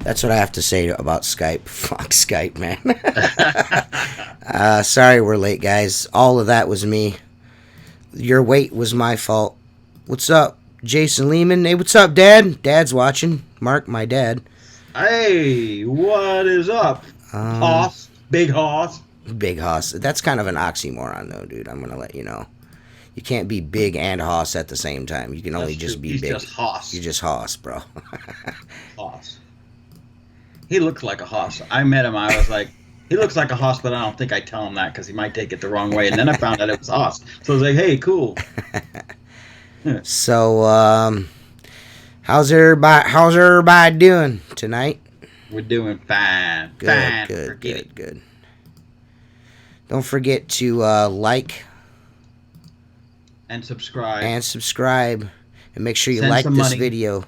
That's what I have to say about Skype. Fuck Skype, man. Sorry we're late, guys. All of that was me. Your wait was my fault. What's up, Jason Lehman? Hey, what's up, Dad? Dad's watching. Mark, my dad. Hey, what is up? Hoss? Big Hoss? Big Hoss. That's kind of an oxymoron, though, dude. I'm going to let you know. You can't be big and Hoss at the same time. You can only just be He's big. He's just Hoss. You're just Hoss, bro. Hoss. He looks like a Hoss. I met him. I was like, he looks like a Hoss, but I don't think I tell him that because he might take it the wrong way. And then I found out it was Hoss. So I was like, hey, cool. So, how's everybody doing tonight? We're doing fine. Good, fine. Good. Don't forget to like and subscribe. And make sure you Send like some this money. video.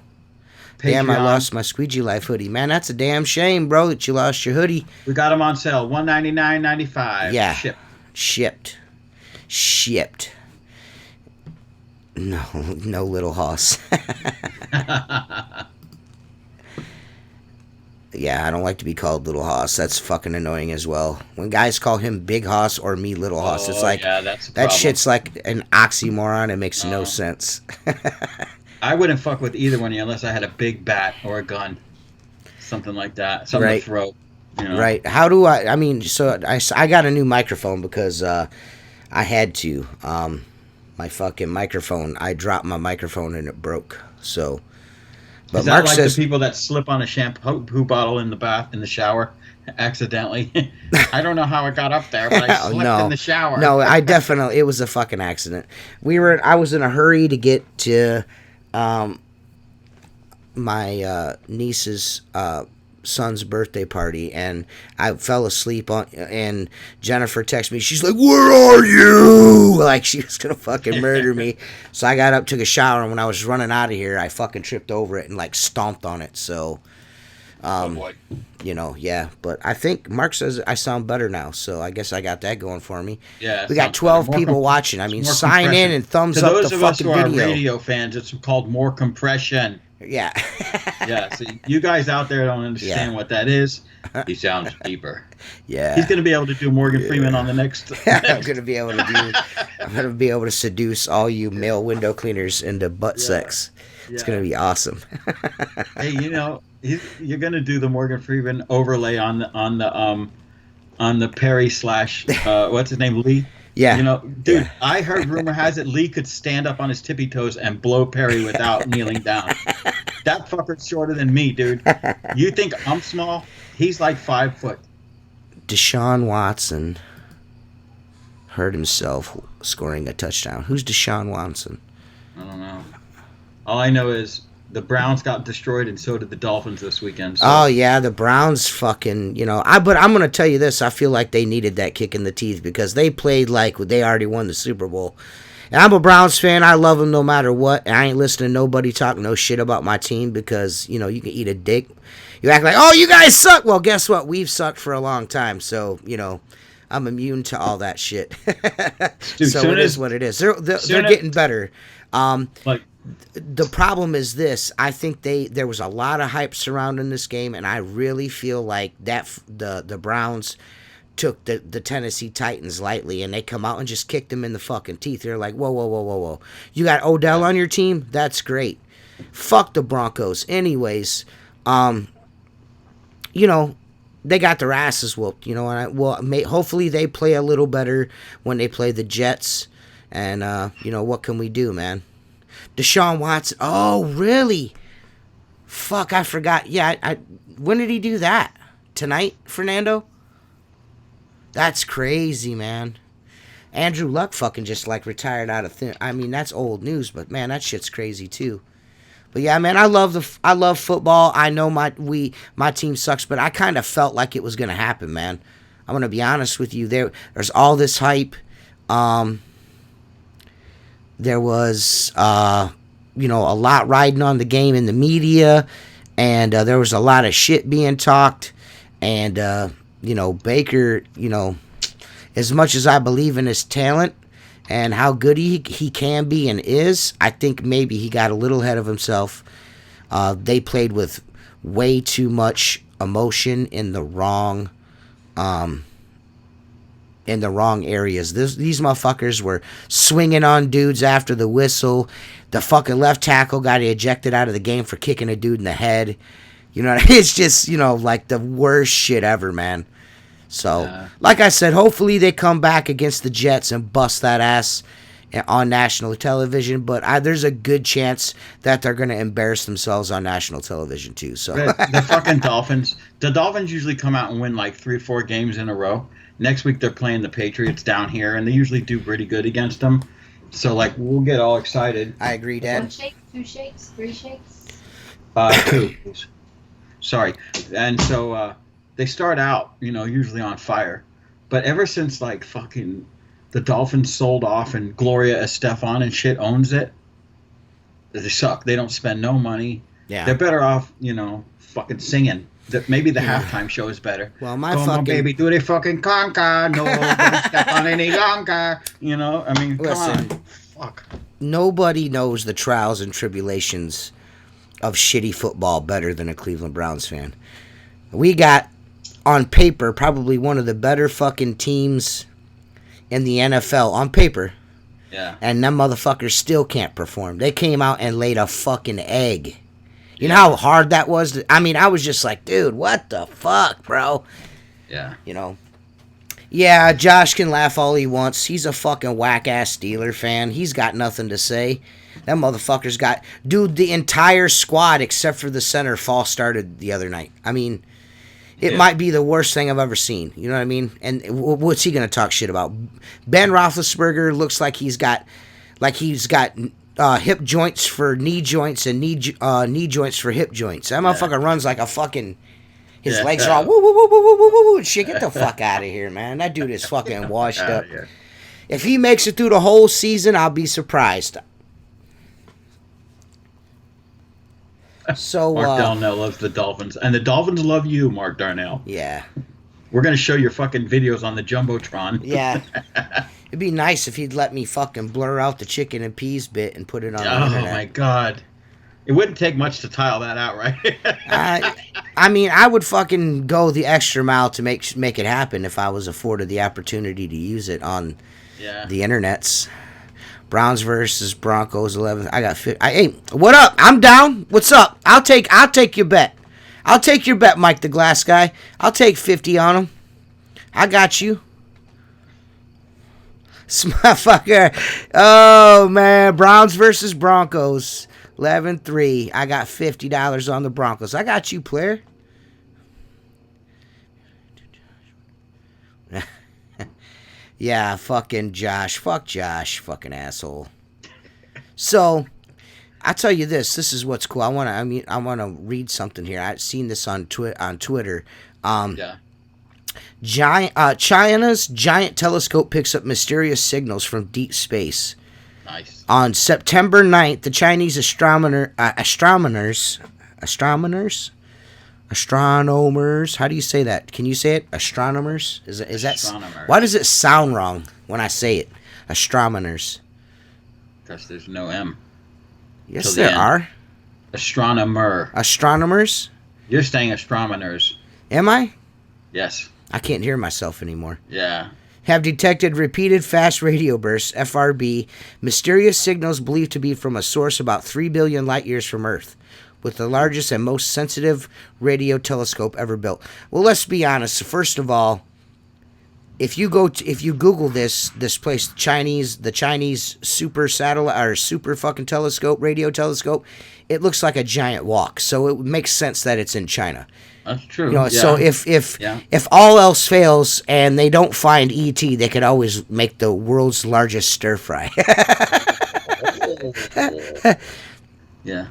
Patreon. Damn, I lost my Squeegee Life hoodie. Man, that's a damn shame, bro, that you lost your hoodie. We got them on sale. $199.95. Yeah. Shipped. No little Hoss. Yeah, I don't like to be called Little Hoss. That's fucking annoying as well. When guys call him Big Hoss or me Little Hoss, it's like, yeah, that's a that problem. Shit's like an oxymoron. It makes no sense. I wouldn't fuck with either one of you unless I had a big bat or a gun. Something like that. Something to throw. You know? Right. How do I mean, so I got a new microphone because I had to. My fucking microphone, I dropped my microphone and it broke. So... But Is that Mark like says, the people that slip on a shampoo bottle in the shower accidentally? I don't know how it got up there, but I slipped in the shower. No, it was a fucking accident. I was in a hurry to get to my niece's son's birthday party, and I fell asleep and Jennifer texted me. She's like, "Where are you?" Like she was gonna fucking murder me. So I got up, took a shower, and when I was running out of here, I fucking tripped over it and like stomped on it. So oh boy. you know, yeah, but I think Mark says I sound better now, so I guess I got that going for me. Yeah, we got 12 people watching. I mean, sign in and thumbs up the fucking video. To those of us who are radio fans, it's called more compression. Yeah. Yeah, so you guys out there don't understand what that is. He sounds deeper. Yeah. He's going to be able to do Morgan Freeman on the next. I'm going to be able to seduce all you male window cleaners into butt sex. It's going to be awesome. Hey, you know, you're going to do the Morgan Freeman overlay on the Perry slash what's his name, Lee? Yeah. You know, dude, I heard rumor has it Lee could stand up on his tippy toes and blow Perry without kneeling down. That fucker's shorter than me, dude. You think I'm small? He's like 5 foot. Deshaun Watson hurt himself scoring a touchdown. Who's Deshaun Watson? I don't know. All I know is the Browns got destroyed, and so did the Dolphins this weekend. So. Oh, yeah, the Browns fucking, you know. But I'm going to tell you this. I feel like they needed that kick in the teeth because they played like they already won the Super Bowl. And I'm a Browns fan. I love them no matter what. And I ain't listening to nobody talk no shit about my team because, you know, you can eat a dick. You act like, oh, you guys suck. Well, guess what? We've sucked for a long time. So, you know, I'm immune to all that shit. Dude, so it is what it is. They're getting better. The problem is this. I think there was a lot of hype surrounding this game, and I really feel like that the Browns took the Tennessee Titans lightly, and they come out and just kicked them in the fucking teeth. They're like, whoa. You got Odell on your team? That's great. Fuck the Broncos. Anyways, you know, they got their asses whooped, you know, and hopefully they play a little better when they play the Jets, and, you know, what can we do, man? Deshaun Watson. Oh, really? Fuck, I forgot. Yeah, when did he do that? Tonight, Fernando? That's crazy, man. Andrew Luck fucking just like retired out of thin. I mean, that's old news, but man, that shit's crazy too. But yeah, man, I love football. I know my team sucks, but I kind of felt like it was gonna happen, man. I'm gonna be honest with you. There's all this hype. There was, you know, a lot riding on the game in the media, and there was a lot of shit being talked. And, you know, Baker, you know, as much as I believe in his talent and how good he can be and is, I think maybe he got a little ahead of himself. They played with way too much emotion in the wrong areas. These motherfuckers were swinging on dudes after the whistle. The fucking left tackle got ejected out of the game for kicking a dude in the head. You know, it's just, like the worst shit ever, man. So, like I said, hopefully they come back against the Jets and bust that ass on national television. But there's a good chance that they're going to embarrass themselves on national television, too. So the fucking Dolphins. The Dolphins usually come out and win like 3 or 4 games in a row. Next week they're playing the Patriots down here, and they usually do pretty good against them. So, like, we'll get all excited. I agree, Dad. 1 shake, 2 shakes, 3 shakes? 2. Sorry. And so they start out, usually on fire. But ever since, like, fucking the Dolphins sold off and Gloria Estefan and shit owns it, they suck. They don't spend no money. Yeah. They're better off, fucking singing. Maybe the halftime show is better. Well, Come on, baby, do they fucking conquer? No, don't step on any longer. I mean, Listen, come on. Fuck. Nobody knows the trials and tribulations of shitty football better than a Cleveland Browns fan. We got, on paper, probably one of the better fucking teams in the NFL. On paper. Yeah. And them motherfuckers still can't perform. They came out and laid a fucking egg. You know how hard that was? I was just like, dude, what the fuck, bro? Yeah. Yeah, Josh can laugh all he wants. He's a fucking whack-ass Steeler fan. He's got nothing to say. That motherfucker's got... Dude, the entire squad, except for the center, false started the other night. It might be the worst thing I've ever seen. You know what I mean? And what's he going to talk shit about? Ben Roethlisberger looks like he's got hip joints for knee joints and knee joints for hip joints. That motherfucker runs like a fucking... His legs are all woo woo woo woo woo woo woo woo. Shit, get the fuck out of here, man. That dude is fucking washed up. Yeah. If he makes it through the whole season, I'll be surprised. So Mark Darnell loves the Dolphins, and the Dolphins love you, Mark Darnell. Yeah. We're gonna show your fucking videos on the jumbotron. Yeah. It'd be nice if he'd let me fucking blur out the chicken and peas bit and put it on the internet. Oh my god. It wouldn't take much to tile that out, right? I would fucking go the extra mile to make it happen if I was afforded the opportunity to use it on the internets. Browns versus Broncos 11. I got hey, what up? I'm down. What's up? I'll take your bet. I'll take your bet, Mike the Glass Guy. I'll take 50 on him. I got you. Motherfucker. Oh man, Browns versus Broncos. 11-3. I got $50 on the Broncos. I got you, player. Yeah, fucking Josh. Fuck Josh, fucking asshole. So, I'll tell you this. This is what's cool. I want to read something here. I've seen this on Twitter. China's giant telescope picks up mysterious signals from deep space. Nice. On September 9th, the Chinese astronomers, how do you say that? Can you say it? Astronomers? Is that? Why does it sound wrong when I say it? Astronomers. Because there's no M. Yes, there are. Astronomer. Astronomers? You're saying astronomers. Am I? Yes. I can't hear myself anymore. Yeah. Have detected repeated fast radio bursts, FRB, mysterious signals believed to be from a source about 3 billion light years from Earth, with the largest and most sensitive radio telescope ever built. Well, let's be honest. First of all, if you Google this place, the Chinese super satellite or super fucking telescope, radio telescope, it looks like a giant walk. So it makes sense that it's in China. That's true. So if all else fails and they don't find ET, they could always make the world's largest stir fry. Yeah.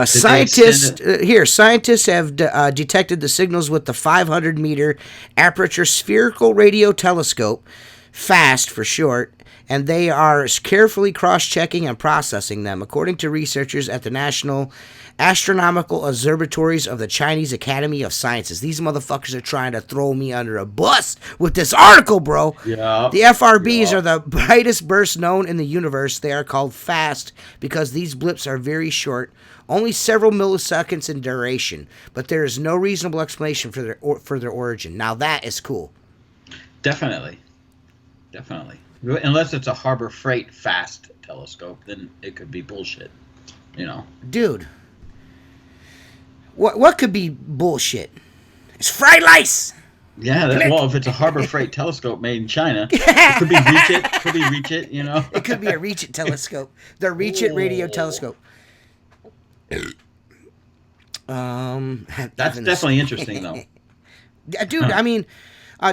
Scientists have detected the signals with the 500-meter aperture spherical radio telescope FAST for short, and they are carefully cross-checking and processing them, according to researchers at the National Astronomical Observatories of the Chinese Academy of Sciences. These motherfuckers are trying to throw me under a bus with this article, bro. Yeah. The FRBs are the brightest bursts known in the universe. They are called fast because these blips are very short, only several milliseconds in duration, but there is no reasonable explanation for their origin. Now that is cool. Definitely. Unless it's a Harbor Freight fast telescope, then it could be bullshit. You know. Dude. What could be bullshit? It's fried lice. Yeah, well, if it's a Harbor Freight telescope made in China, it could be Reach It, you know. It could be a Reach It telescope. The Reach It radio telescope. That's definitely interesting, though. Dude, I mean,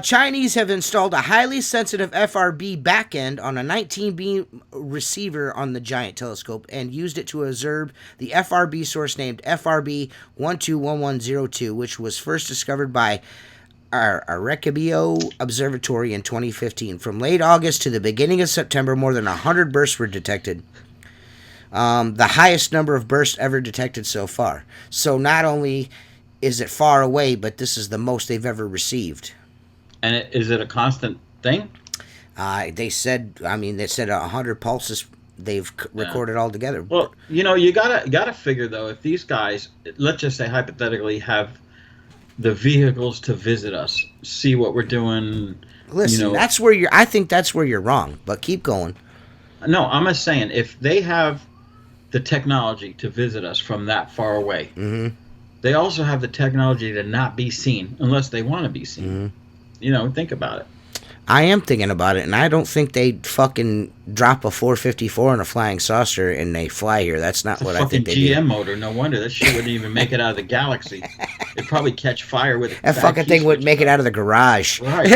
Chinese have installed a highly sensitive FRB backend on a 19-beam receiver on the giant telescope and used it to observe the FRB source named FRB 121102, which was first discovered by our Arequibo Observatory in 2015. From late August to the beginning of September, more than 100 bursts were detected. The highest number of bursts ever detected so far. So not only is it far away, but this is the most they've ever received. And is it a constant thing? They said 100 pulses they've recorded all together. Well, you know, you gotta figure though, if these guys, let's just say hypothetically, have the vehicles to visit us, see what we're doing. Listen, you know, I think that's where you're wrong. But keep going. No, I'm just saying, if they have the technology to visit us from that far away, they also have the technology to not be seen unless they want to be seen. You know, think about it. I am thinking about it, and I don't think they'd fucking drop a 454 in a flying saucer and they fly here. That's not what I think they do. Fucking GM motor. No wonder that shit wouldn't even make it out of the galaxy. It'd probably catch fire with it. That fucking thing wouldn't make it out of the garage. Right.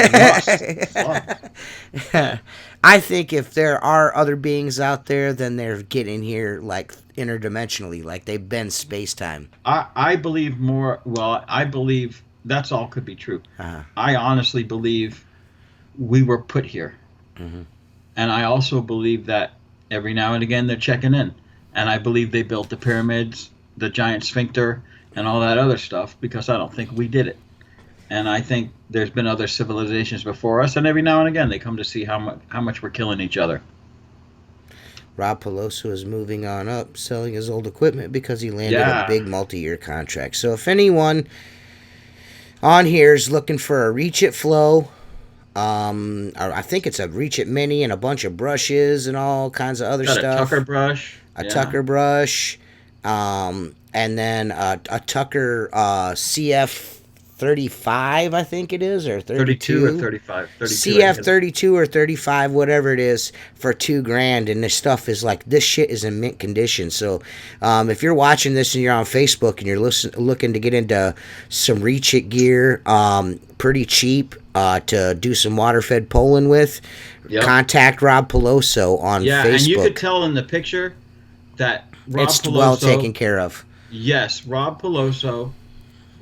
I think if there are other beings out there, then they're getting here like interdimensionally, like they've been space-time. I believe more. Well, I believe that's all could be true. I honestly believe we were put here. And I also believe that every now and again they're checking in. And I believe they built the pyramids, the giant sphincter, and all that other stuff because I don't think we did it. And I think there's been other civilizations before us, and every now and again they come to see how much we're killing each other. Rob Peloso is moving on up, selling his old equipment because he landed a big multi-year contract. So if anyone on here is looking for a Reach It Flow, I think it's a Reach It Mini and a bunch of brushes and all kinds of other stuff. A Tucker brush. Tucker brush, and then a Tucker CF 35, I think it is, or 32 or 35. CF 32 or 35, whatever it is, for $2,000. And this stuff is like, this shit is in mint condition. So if you're watching this and you're on Facebook and you're looking to get into some Reach It gear, pretty cheap to do some water-fed polling with, contact Rob Peloso on Facebook. Yeah, and you could tell in the picture that Rob it's Peloso, well taken care of. Yes, Rob Peloso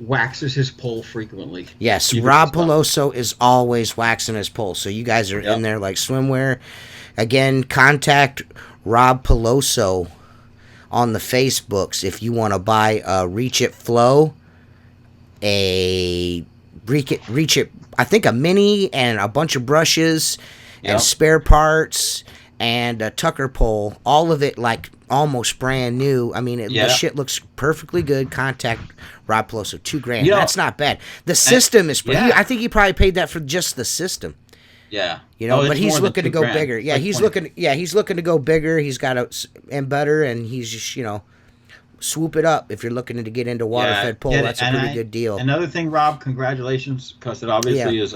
waxes his pole frequently. Yes, Rob Peloso is always waxing his pole. So you guys are in there like swimwear. Again, contact Rob Peloso on the Facebooks if you want to buy a Reach It Flow, a Reach It, I think a mini and a bunch of brushes and spare parts and a Tucker pole. All of it like almost brand new. I mean, the shit looks perfectly good. Contact Rob Peloso, $2,000. That's not bad. The system is. I think he probably paid that for just the system. Yeah, you know, but he's looking to go bigger. Yeah, like he's 20. He's looking to go bigger. He's got and better, and he's just swoop it up if you're looking to get into water-fed pole. That's a pretty good deal. Another thing, Rob, congratulations, because it obviously is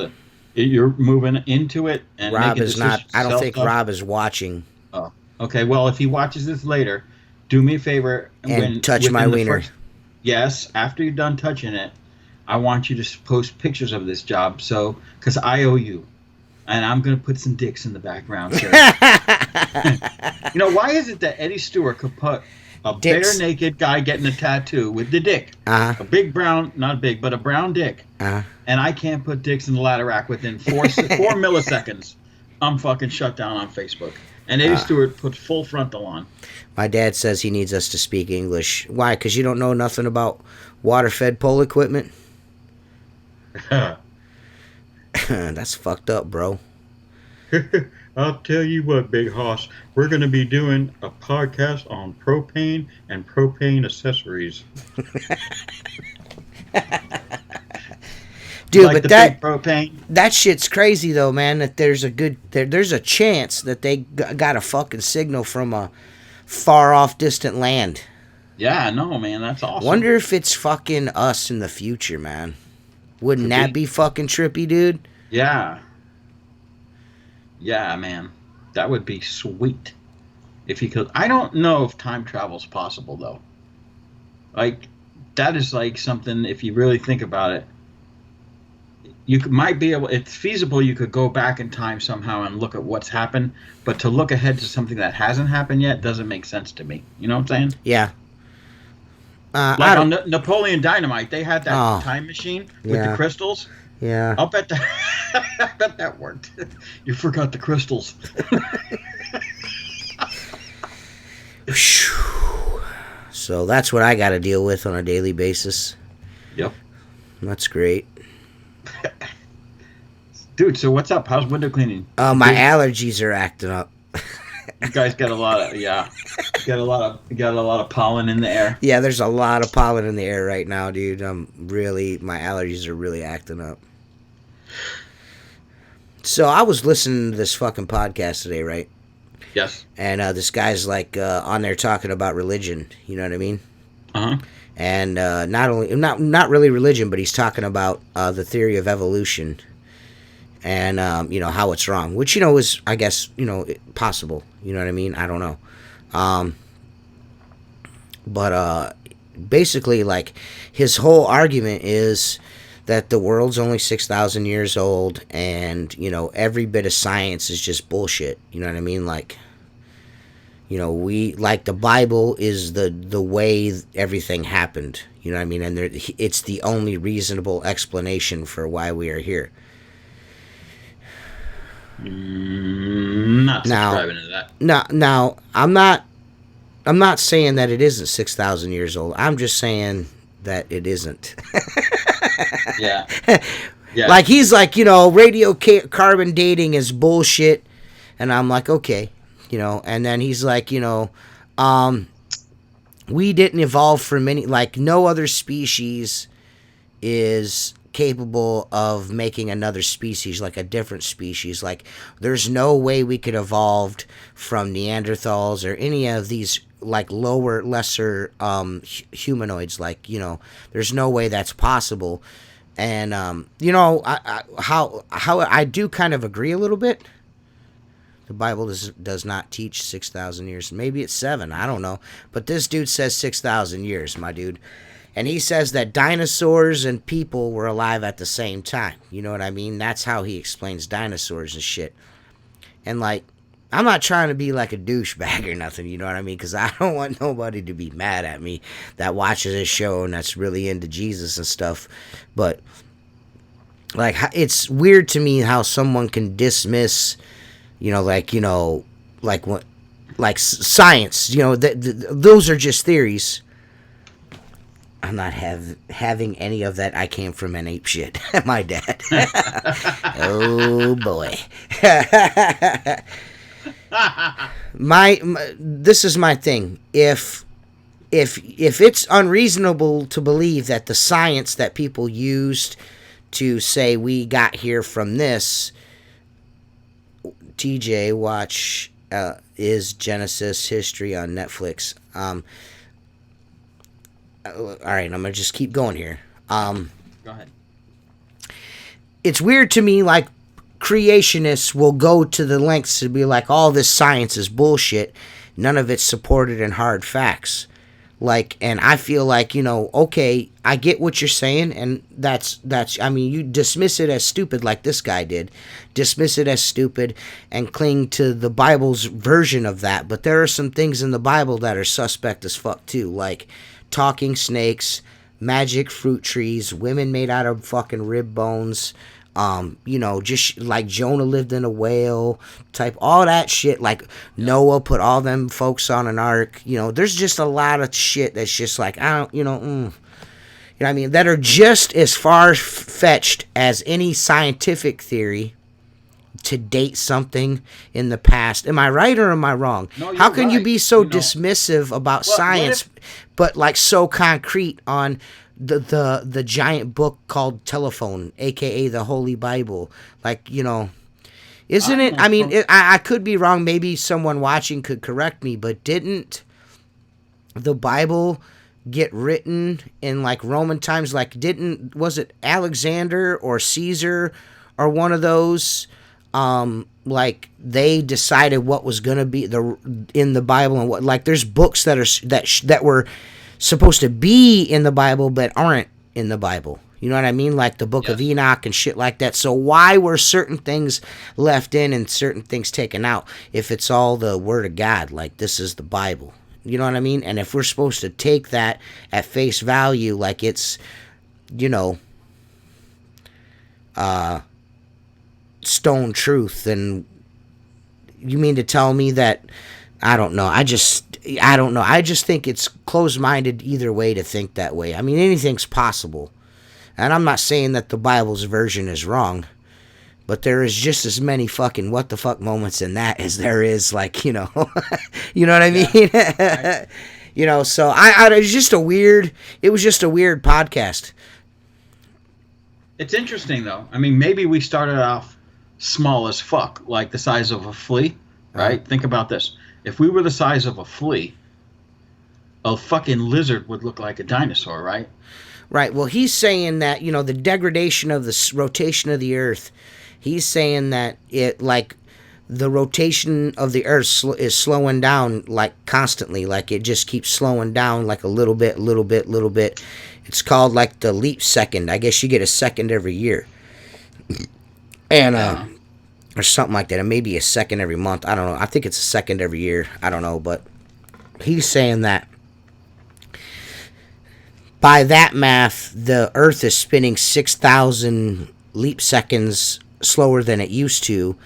you're moving into it. And Rob is not. I don't think Rob is watching. Oh, okay. Well, if he watches this later, do me a favor and touch my wiener. Yes, after you're done touching it, I want you to post pictures of this job. So, because I owe you, and I'm gonna put some dicks in the background. Sir. Why is it that Eddie Stewart could put a bare naked guy getting a tattoo with the dick, a big brown, not big, but a brown dick, and I can't put dicks in the ladder rack within 4 milliseconds. I'm fucking shut down on Facebook. And Eddie Stewart puts full frontal on. My dad says he needs us to speak English. Why? Because you don't know nothing about water-fed pole equipment? That's fucked up, bro. I'll tell you what, Big Hoss. We're going to be doing a podcast on propane and propane accessories. Dude, like but that propane. That shit's crazy though, man. That there's a chance that they got a fucking signal from a far off, distant land. Yeah, no, man, that's awesome. Wonder if it's fucking us in the future, man. Wouldn't that be fucking trippy, dude? Yeah. Yeah, man, that would be sweet if he could. I don't know if time travel's possible though. Like, that is like something. If you really think about it. Might be able. It's feasible. You could go back in time somehow and look at what's happened, but to look ahead to something that hasn't happened yet doesn't make sense to me. You know what I'm saying? Yeah. Like on Napoleon Dynamite, they had that time machine with the crystals. Yeah. I'll bet that. I bet that worked. You forgot the crystals. So that's what I got to deal with on a daily basis. Yep. That's great. Dude, so what's up? How's window cleaning? My allergies are acting up. You guys got a lot of You got a lot of pollen in the air. Yeah, there's a lot of pollen in the air right now, dude. My allergies are really acting up. So I was listening to this fucking podcast today, right? Yes. And this guy's like on there talking about religion. You know what I mean? Uh-huh. And not really religion, but he's talking about the theory of evolution, and how it's wrong, which is, I guess, possible. You know what I mean? I don't know, but basically, like, his whole argument is that the world's only 6,000 years old, and every bit of science is just bullshit. You know what I mean? Like. The Bible is the way everything happened. You know what I mean? And it's the only reasonable explanation for why we are here. Not subscribing to that. Now, I'm not saying that it isn't 6,000 years old. I'm just saying that it isn't. Yeah. Yeah. Like, he's like, radiocarbon dating is bullshit. And I'm like, okay. And then he's like, we didn't evolve from no other species is capable of making another species, like a different species. Like, there's no way we could evolve from Neanderthals or any of these, like, lesser humanoids. Like, there's no way that's possible. And, how I do kind of agree a little bit. The Bible does not teach 6,000 years. Maybe it's 7. I don't know. But this dude says 6,000 years, my dude. And he says that dinosaurs and people were alive at the same time. You know what I mean? That's how he explains dinosaurs and shit. And, like, I'm not trying to be like a douchebag or nothing, you know what I mean? Because I don't want nobody to be mad at me that watches this show and that's really into Jesus and stuff. But, like, it's weird to me how someone can dismiss... science, those are just theories. I'm not having any of that. I came from an ape shit. My dad. Oh boy. This is my thing. If it's unreasonable to believe that the science that people used to say we got here from this, TJ, watch Is Genesis History on Netflix. All right, I'm gonna just keep going here. Go ahead. It's weird to me, like, creationists will go to the lengths to be like, all this science is bullshit. None of it's supported in hard facts. Like, and I feel like, okay, I get what you're saying, and that's, I mean, you dismiss it as stupid like this guy did. Dismiss it as stupid and cling to the Bible's version of that. But there are some things in the Bible that are suspect as fuck, too. Like, talking snakes, magic fruit trees, women made out of fucking rib bones, Just like Jonah lived in a whale type, all that shit. Like Noah put all them folks on an ark. There's just a lot of shit that's just like, I don't, what I mean? That are just as far-fetched as any scientific theory to date something in the past. Am I right or am I wrong? No, How can you right. be so dismissive about science, but like so concrete on the giant book called Telephone, aka the Holy Bible? Like, isn't it? I mean, I could be wrong. Maybe someone watching could correct me, but didn't the Bible get written in like Roman times? Like, was it Alexander or Caesar or one of those? Like they decided what was going to be in the Bible, and what, like, there's books that were supposed to be in the Bible but aren't in the Bible. You know what I mean? Like the book of Enoch and shit like that. So why were certain things left in and certain things taken out if it's all the Word of God? Like, this is the Bible. You know what I mean? And if we're supposed to take that at face value, like it's, stone truth, then you mean to tell me that, I don't know. I don't know. I just think it's closed-minded either way to think that way. I mean, anything's possible. And I'm not saying that the Bible's version is wrong, but there is just as many fucking what the fuck moments in that as there is, like, you know what I mean? Right. So it was just a weird podcast. It's interesting, though. I mean, maybe we started off small as fuck, like the size of a flea, right? Think about this. If we were the size of a flea, a fucking lizard would look like a dinosaur, right? Right. Well, he's saying that, the degradation of the rotation of the Earth, he's saying that it, like, the rotation of the Earth is slowing down, like, constantly. Like, it just keeps slowing down, like, a little bit. It's called, like, the leap second. I guess you get a second every year. And, or something like that. It may be a second every month. I don't know. I think it's a second every year. I don't know. But he's saying that by that math, the Earth is spinning 6,000 leap seconds slower than it used to.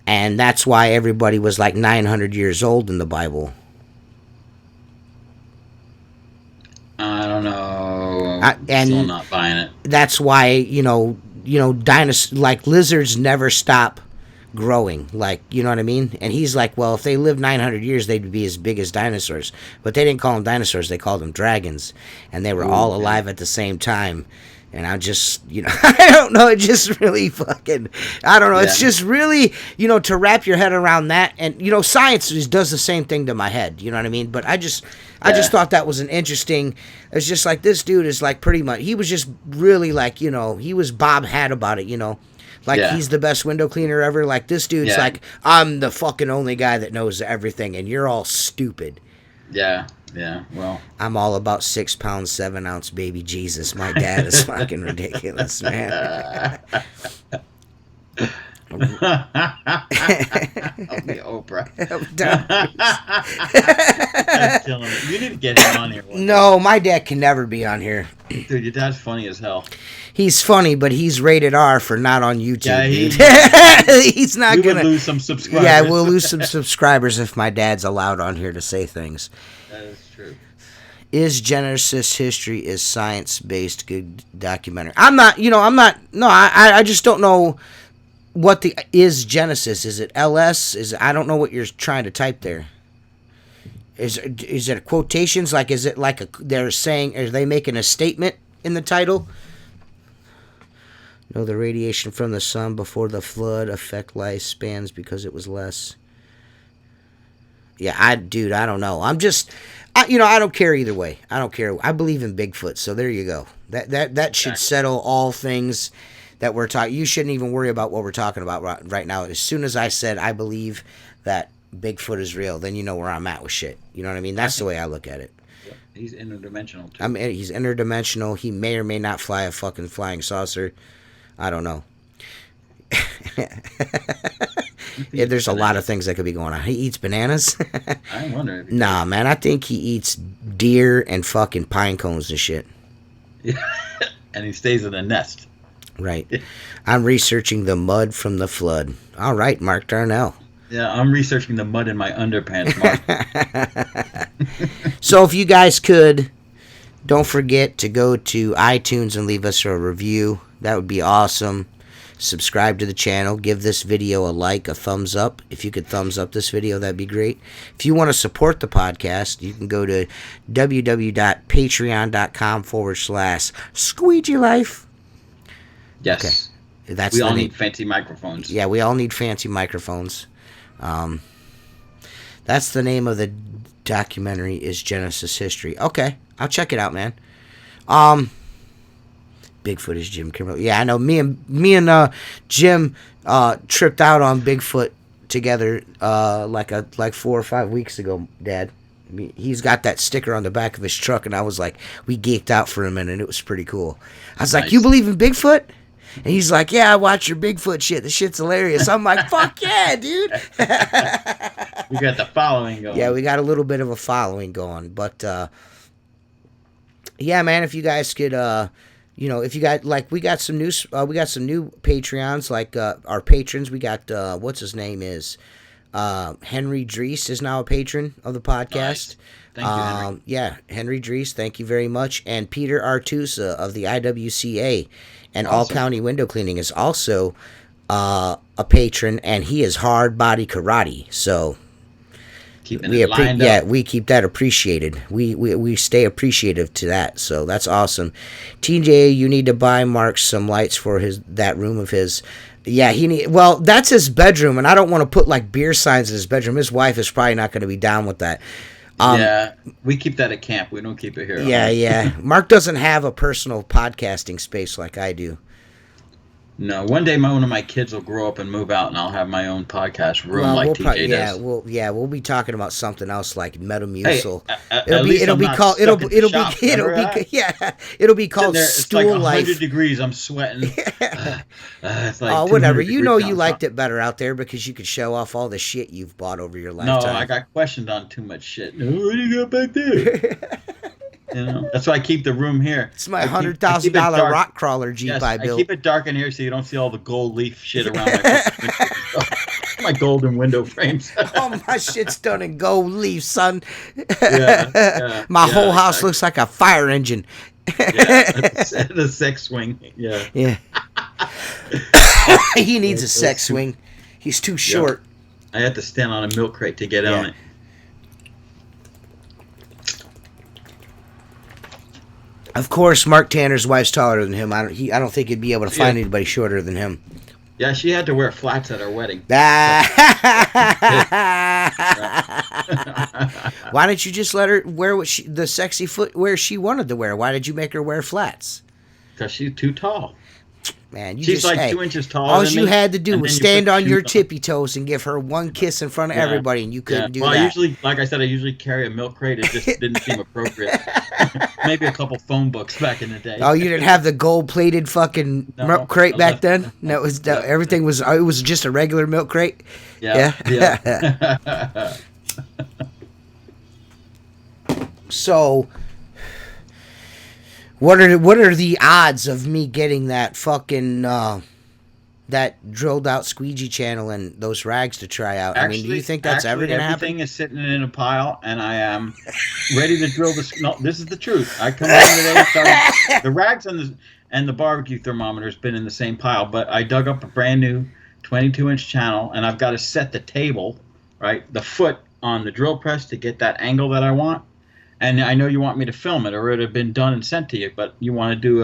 And that's why everybody was like 900 years old in the Bible. I don't know. And still not buying it. That's why, dinosaurs, like lizards, never stop growing. Like, you know what I mean? And he's like, well, if they lived 900 years, they'd be as big as dinosaurs. But they didn't call them dinosaurs. They called them dragons. And they were all alive at the same time. And I just, I don't know. It just really fucking, I don't know. Yeah. It's just really, to wrap your head around that. And, science does the same thing to my head. You know what I mean? But I just thought that was an interesting, it's just like this dude is like pretty much, he was just really like, he was Bob Hat about it, Like, he's the best window cleaner ever. Like, this dude's like, I'm the fucking only guy that knows everything, and you're all stupid. Yeah, well. I'm all about 6 pounds, 7 ounce baby Jesus. My dad is fucking ridiculous, man. I'll be Oprah. That's killing it. You need to get him on here. No, my dad can never be on here. Dude, your dad's funny as hell. He's funny, but he's rated R for not on YouTube. He's not gonna lose some subscribers. Yeah, we'll lose some subscribers if my dad's allowed on here to say things. That is true. Is Genesis history is science-based good documentary? I just don't know what the is Genesis. Is it LS? I don't know what you're trying to type there. Is it quotations? Like, is it like they're saying, are they making a statement in the title? No, the radiation from the sun before the flood affect lifespans because it was less. Yeah, I don't know. I don't care either way. I don't care. I believe in Bigfoot, so there you go. That should settle all things that we're talking. You shouldn't even worry about what we're talking about right now. As soon as I said I believe that Bigfoot is real, then you know where I'm at with shit. You know what I mean? That's the way I look at it. He's interdimensional, too. I mean, he's interdimensional. He may or may not fly a fucking flying saucer. I don't know. Yeah, there's a lot of things that could be going on. He eats bananas. I wonder. Nah, man, I think he eats deer and fucking pine cones and shit. Yeah. And he stays in a nest. Right. I'm researching the mud from the flood. All right, Mark Darnell. Yeah, I'm researching the mud in my underpants, Mark. So if you guys could, don't forget to go to iTunes and leave us a review. That would be awesome. Subscribe to the channel. Give this video a like, a thumbs up. If you could thumbs up this video, that'd be great. If you want to support the podcast, you can go to www.patreon.com/Squeegee Life. Yes. Okay. That's we the all name. need fancy microphones. Yeah, we all need fancy microphones. That's the name of the documentary, is Genesis History. Okay, I'll check it out, man. Bigfoot is Jim Kimberly. Yeah, I know. Me and Jim tripped out on Bigfoot together like 4 or 5 weeks ago, Dad. He's got that sticker on the back of his truck, and I was like, we geeked out for a minute. It was pretty cool. I was like, Nice. You believe in Bigfoot? And he's like, yeah, I watch your Bigfoot shit. The shit's hilarious. I'm like, fuck yeah, dude. We got the following going. Yeah, we got a little bit of a following going. But, yeah, man, if you guys could, if you got, like, we got some new Patreons, like, our patrons. We got, what's his name is, Henry Drees is now a patron of the podcast. Nice. Thank you, Henry. Yeah, Henry Drees, thank you very much. And Peter Artusa of the IWCA and Awesome. All County Window Cleaning is also a patron, and he is hard body karate. So Keeping it lined up. we keep that appreciated. We stay appreciative to that. So that's awesome. TJ, you need to buy Mark some lights for that room of his. Yeah, that's his bedroom, and I don't want to put like beer signs in his bedroom. His wife is probably not going to be down with that. Yeah, we keep that at camp. We don't keep it here. Yeah. Mark doesn't have a personal podcasting space like I do. No, one day one of my kids will grow up and move out, and I'll have my own podcast room like TJ does. We'll be talking about something else like Metamucil. It'll be called Stool it's like 100 Life. degrees. I'm sweating. It's like whatever. 200 You know, degrees you liked outside. it better out there because you could show off all the shit you've bought over your No, lifetime. I got questioned on too much shit. What do you got back there? That's why I keep the room here. It's my I keep $100,000 it dark. rock crawler Jeep Yes, I built. keep it dark in here so you don't see all the gold leaf shit around my golden window frames. Oh, my shit's done in gold leaf, son. Yeah, whole house looks like a fire engine. The sex swing. Yeah. He needs a sex swing. He's too short. I had to stand on a milk crate to get on it. Of course, Mark Tanner's wife's taller than him. I don't think he'd be able to find anybody shorter than him. Yeah, she had to wear flats at our wedding. Why didn't you just let her wear the sexy footwear she wanted to wear? Why did you make her wear flats? Because she's too tall. Man, She's like 2 inches taller all than you me, had to do and was then you stand put on your shoes on. tippy toes and give her one kiss in front of everybody, and you couldn't do that. I usually, like I said, I usually carry a milk crate. It just didn't seem appropriate. Maybe a couple phone books back in the day. Oh, you didn't have the gold-plated fucking milk crate back then? No, everything was. It was just a regular milk crate. Yeah. So, what are the odds of me getting that fucking that drilled out squeegee channel and those rags to try out? Actually, do you think that's ever gonna happen? Everything is sitting in a pile, and I am ready to drill this. No, this is the truth. I come in today and started, the rags and the barbecue thermometer has been in the same pile, but I dug up a brand new 22-inch channel, and I've got to set the table, right, the foot on the drill press to get that angle that I want. And I know you want me to film it, or it would have been done and sent to you, but you want to do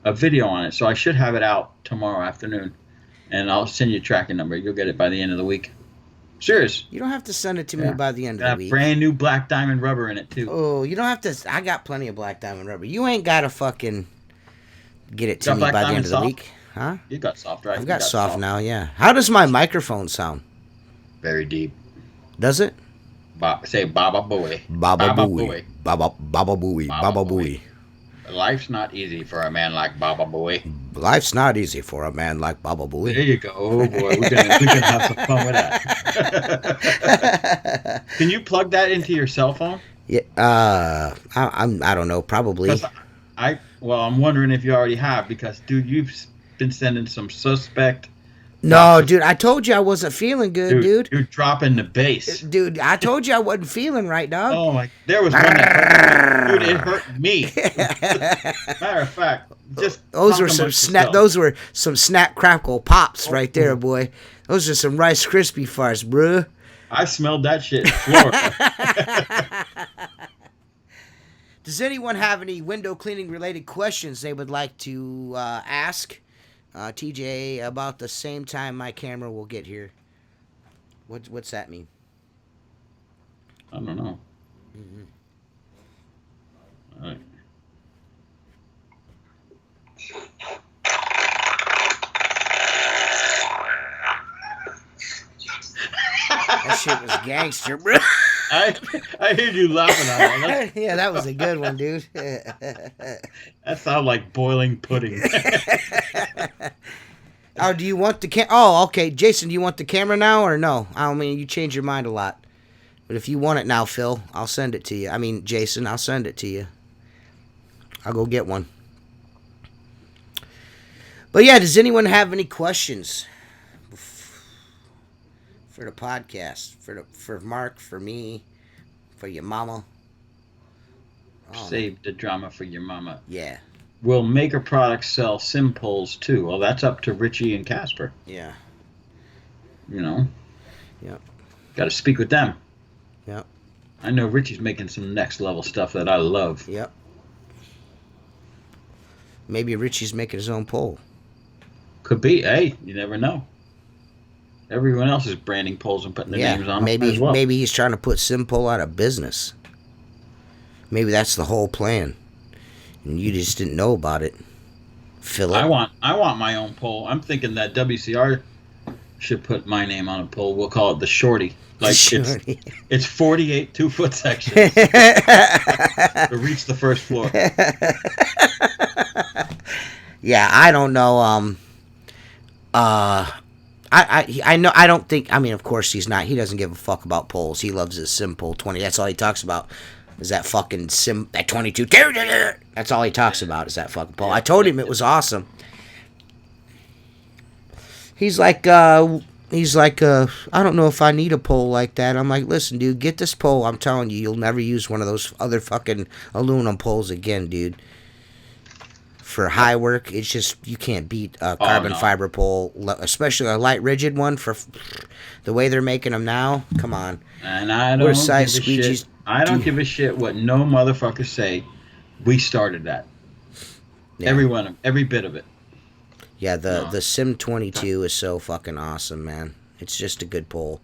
a video on it. So I should have it out tomorrow afternoon, and I'll send you a tracking number. You'll get it by the end of the week. Serious. You don't have to send it to me by the end of the week. Brand new black diamond rubber in it, too. Oh, you don't have to. I got plenty of black diamond rubber. You ain't got to fucking get it to me by the end of the week. Huh? You got soft, right? I've got soft now, yeah. How does my microphone sound? Very deep. Does it? Say Baba Booey. Baba Booey. Baba Booey. Baba Booey. Life's not easy for a man like Baba Booey. Life's not easy for a man like Baba Booey. There you go. Oh boy, we're gonna have some fun with that. Can you plug that into your cell phone? Yeah. I don't know. Probably. I'm wondering if you already have, because dude, been sending some suspect. No, dude, I told you I wasn't feeling good, dude. You're dropping the bass. Dude, I told you I wasn't feeling right, dog. Oh my! There was one that hurt me. Dude, it hurt me. Matter of fact, just those were some snap. Those were some snap crackle pops right there, boy. Those are some Rice Krispie farts, bruh. I smelled that shit in Florida. Does anyone have any window cleaning related questions they would like to ask TJ about the same time my camera will get here? What's that mean? I don't know. Mm-hmm. All right. That shit was gangster, bro. I heard you laughing at that. Yeah, that was a good one, dude. That sounded like boiling pudding. Oh, do you want the Oh, okay. Jason, do you want the camera now or no? I mean, you change your mind a lot. But if you want it now, Phil, I'll send it to you. I mean, Jason, I'll send it to you. I'll go get one. But yeah, does anyone have any questions for the podcast? For Mark, for me, for your mama? Save the drama for your mama. Yeah. Will Maker Products sell sim poles too? Well, that's up to Richie and Casper. Yeah. You know? Yep. Got to speak with them. Yep. I know Richie's making some next level stuff that I love. Yep. Maybe Richie's making his own pole. Could be. Hey, you never know. Everyone else is branding poles and putting their names on them as well. Maybe he's trying to put Simpole out of business. Maybe that's the whole plan. And you just didn't know about it. Philip. I want my own pole. I'm thinking that WCR should put my name on a pole. We'll call it the Shorty. Like Shorty. It's 48 2-foot sections to reach the first floor. Yeah, I don't know. I know. I don't think. I mean, of course, he's not. He doesn't give a fuck about poles. He loves his Simpole 20. That's all he talks about. Is that fucking that 22? That's all he talks about. Is that fucking pole? I told him it was awesome. He's like, I don't know if I need a pole like that. I'm like, listen, dude, get this pole. I'm telling you, you'll never use one of those other fucking aluminum poles again, dude. For high work, it's just, you can't beat a carbon fiber pole, especially a light rigid one. For the way they're making them now, come on. And I don't give a shit. I don't give a shit what no motherfuckers say. We started that. Yeah. Every bit of it. Yeah, the Sim 22 is so fucking awesome, man. It's just a good pole.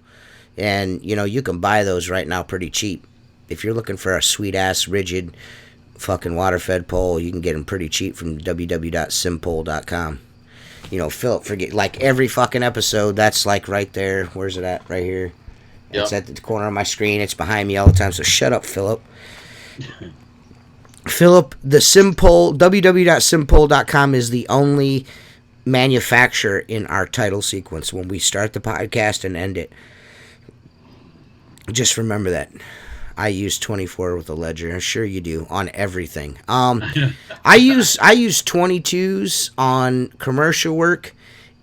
And, you know, you can buy those right now pretty cheap. If you're looking for a sweet-ass, rigid, fucking water-fed pole, you can get them pretty cheap from www.simpole.com. You know, Philip, forget, like every fucking episode, that's like right there. Where's it at? Right here. Yep. It's at the corner of my screen. It's behind me all the time, so shut up, Philip. Philip, the Simpole, www.simpole.com is the only manufacturer in our title sequence when we start the podcast and end it. Just remember that. I use 24 with a ledger. I'm sure you do on everything. I use 22s on commercial work,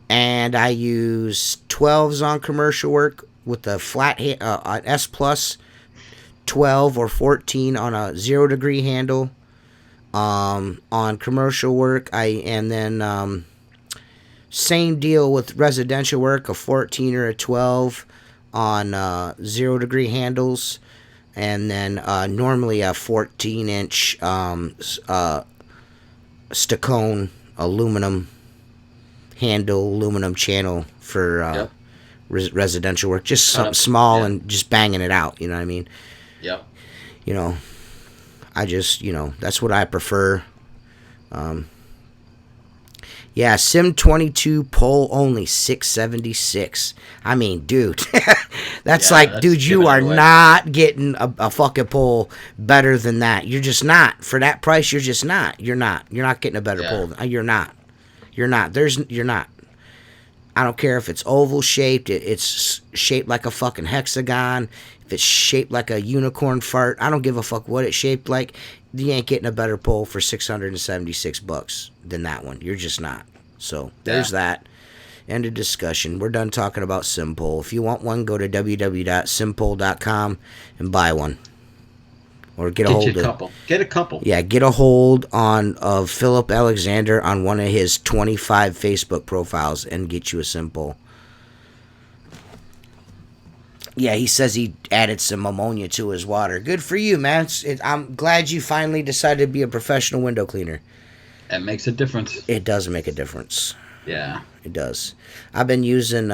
and I use 12s on commercial work with the flat an S plus 12 or 14 on a 0 degree handle. On commercial work, and then same deal with residential work, a 14 or a 12 on 0 degree handles. And then normally a 14-inch Stacone aluminum handle, aluminum channel for residential work. Just something small and just banging it out, you know what I mean? Yep. You know, I just, you know, that's what I prefer. Yeah, Sim 22 pole only $676. I mean, dude, that's dude, you are not getting a fucking pole better than that. You're just not. For that price, you're just not. You're not getting a better pole. You're not. You're not. You're not. I don't care if it's oval shaped. It's shaped like a fucking hexagon. If it's shaped like a unicorn fart, I don't give a fuck what it's shaped like. You ain't getting a better pole for $676 than that one. You're just not. So there's that. End of discussion. We're done talking about Simpole. If you want one, go to www.simpole.com and buy one. Or get a hold of. Get a couple. Yeah, get a hold of Philip Alexander on one of his 25 Facebook profiles and get you a Simpole. Yeah, he says he added some ammonia to his water. Good for you, man. I'm glad you finally decided to be a professional window cleaner. That makes a difference. It does make a difference. Yeah. It does. I've been using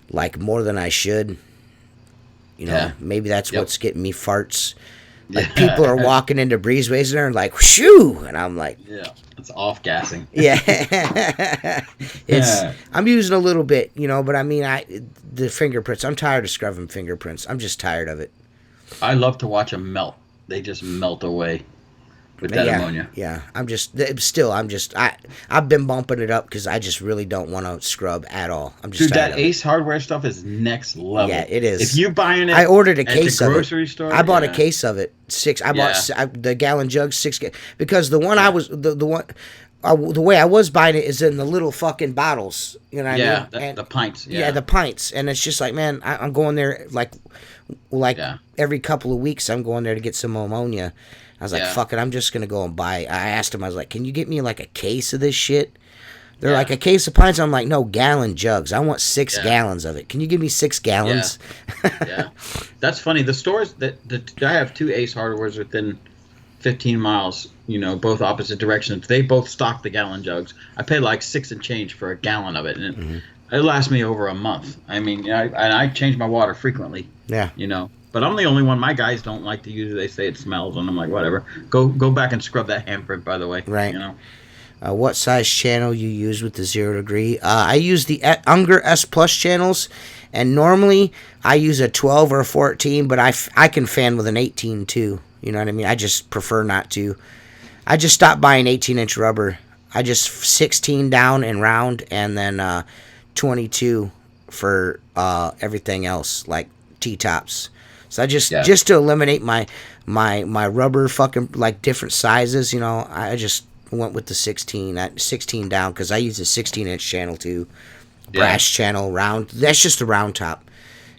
like more than I should. You know, maybe that's what's getting me farts. Like people are walking into breezeways and they're like, shoo! And I'm like, it's off gassing. Yeah. I'm using a little bit, you know, but I mean, the fingerprints, I'm tired of scrubbing fingerprints. I'm just tired of it. I love to watch them melt. They just melt away with that ammonia. Yeah. I've been bumping it up because I just really don't want to scrub at all. I'm just tired that Ace Hardware stuff is next level. Yeah, it is. If you buying it, I ordered a case at the of grocery it. store. I bought a case of it. I bought the gallon jug, 6 because the one I was the way I was buying it is in the little fucking bottles. You know what I mean? The pints. Yeah, the pints, and it's just like, man, I'm going there like every couple of weeks. I'm going there to get some ammonia. I was like, fuck it, I'm just going to go and buy. I asked him, I was like, can you get me like a case of this shit? They're like, a case of pints? I'm like, no, gallon jugs. I want 6 gallons of it. Can you give me 6 gallons? Yeah. That's funny. The stores I have 2 Ace Hardwares within 15 miles, you know, both opposite directions. They both stock the gallon jugs. I pay like 6 and change for a gallon of it. And it lasts me over a month. I mean, I change my water frequently. Yeah. You know. But I'm the only one. My guys don't like to use it. They say it smells, and I'm like, whatever. Go back and scrub that handprint, by the way. Right. You know. What size channel you use with the 0 degree? I use the Unger S Plus channels, and normally I use a 12 or a 14, but I can fan with an 18 too. You know what I mean? I just prefer not to. I just stopped buying 18-inch rubber. I just 16 down and round, and then 22 for everything else, like T-tops. So I just to eliminate my rubber fucking like different sizes, you know, I just went with the 16 down because I use a 16-inch channel too, brass channel round. That's just the round top,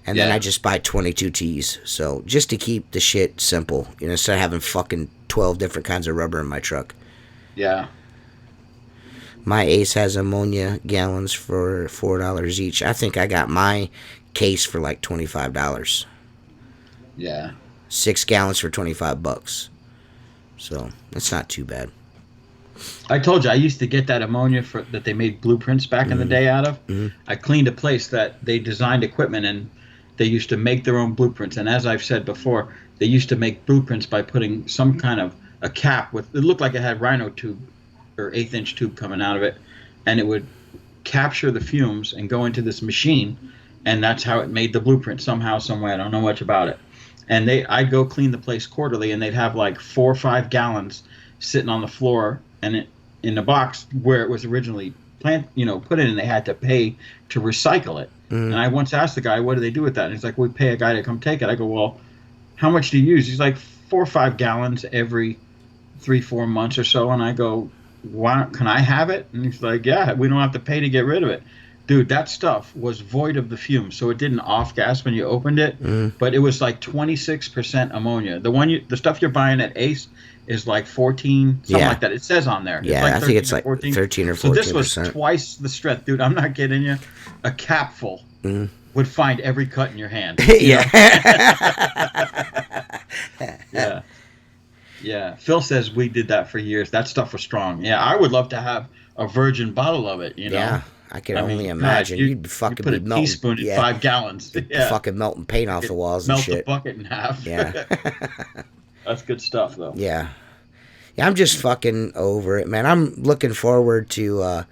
and then I just buy 22 T's. So just to keep the shit simple, you know, instead of having fucking 12 different kinds of rubber in my truck. Yeah. My Ace has ammonia gallons for $4 each. I think I got my case for like $25. Yeah. 6 gallons for $25. So that's not too bad. I told you I used to get that ammonia that they made blueprints back in the day out of. I cleaned a place that they designed equipment, and they used to make their own blueprints. And as I've said before, they used to make blueprints by putting some kind of a cap with, it looked like it had rhino tube or 1/8-inch tube coming out of it, and it would capture the fumes and go into this machine, and that's how it made the blueprint somehow, some way. I don't know much about it. And I'd go clean the place quarterly, and they'd have like 4 or 5 gallons sitting on the floor, and in the box where it was originally put in, and they had to pay to recycle it. And I once asked the guy, what do they do with that? And he's like, we pay a guy to come take it. I go, well, how much do you use? He's like 4 or 5 gallons every 3-4 months or so. And I go, can I have it? And he's like, yeah, we don't have to pay to get rid of it. Dude, that stuff was void of the fumes, so it didn't off gas when you opened it, but it was like 26% ammonia. The stuff you're buying at Ace is like 14, something like that. It says on there. Yeah, like I think it's like 13 or 14%. So this was twice the strength, dude. I'm not kidding you. A capful would find every cut in your hand. Yeah. Phil says we did that for years. That stuff was strong. Yeah, I would love to have a virgin bottle of it. You know. Yeah. I can only imagine. You'd fucking be melting. Put a teaspoon in 5 gallons. Yeah. Fucking melting paint off the walls and shit. Melt the bucket in half. Yeah. That's good stuff, though. Yeah. Yeah, I'm just fucking over it, man. I'm looking forward to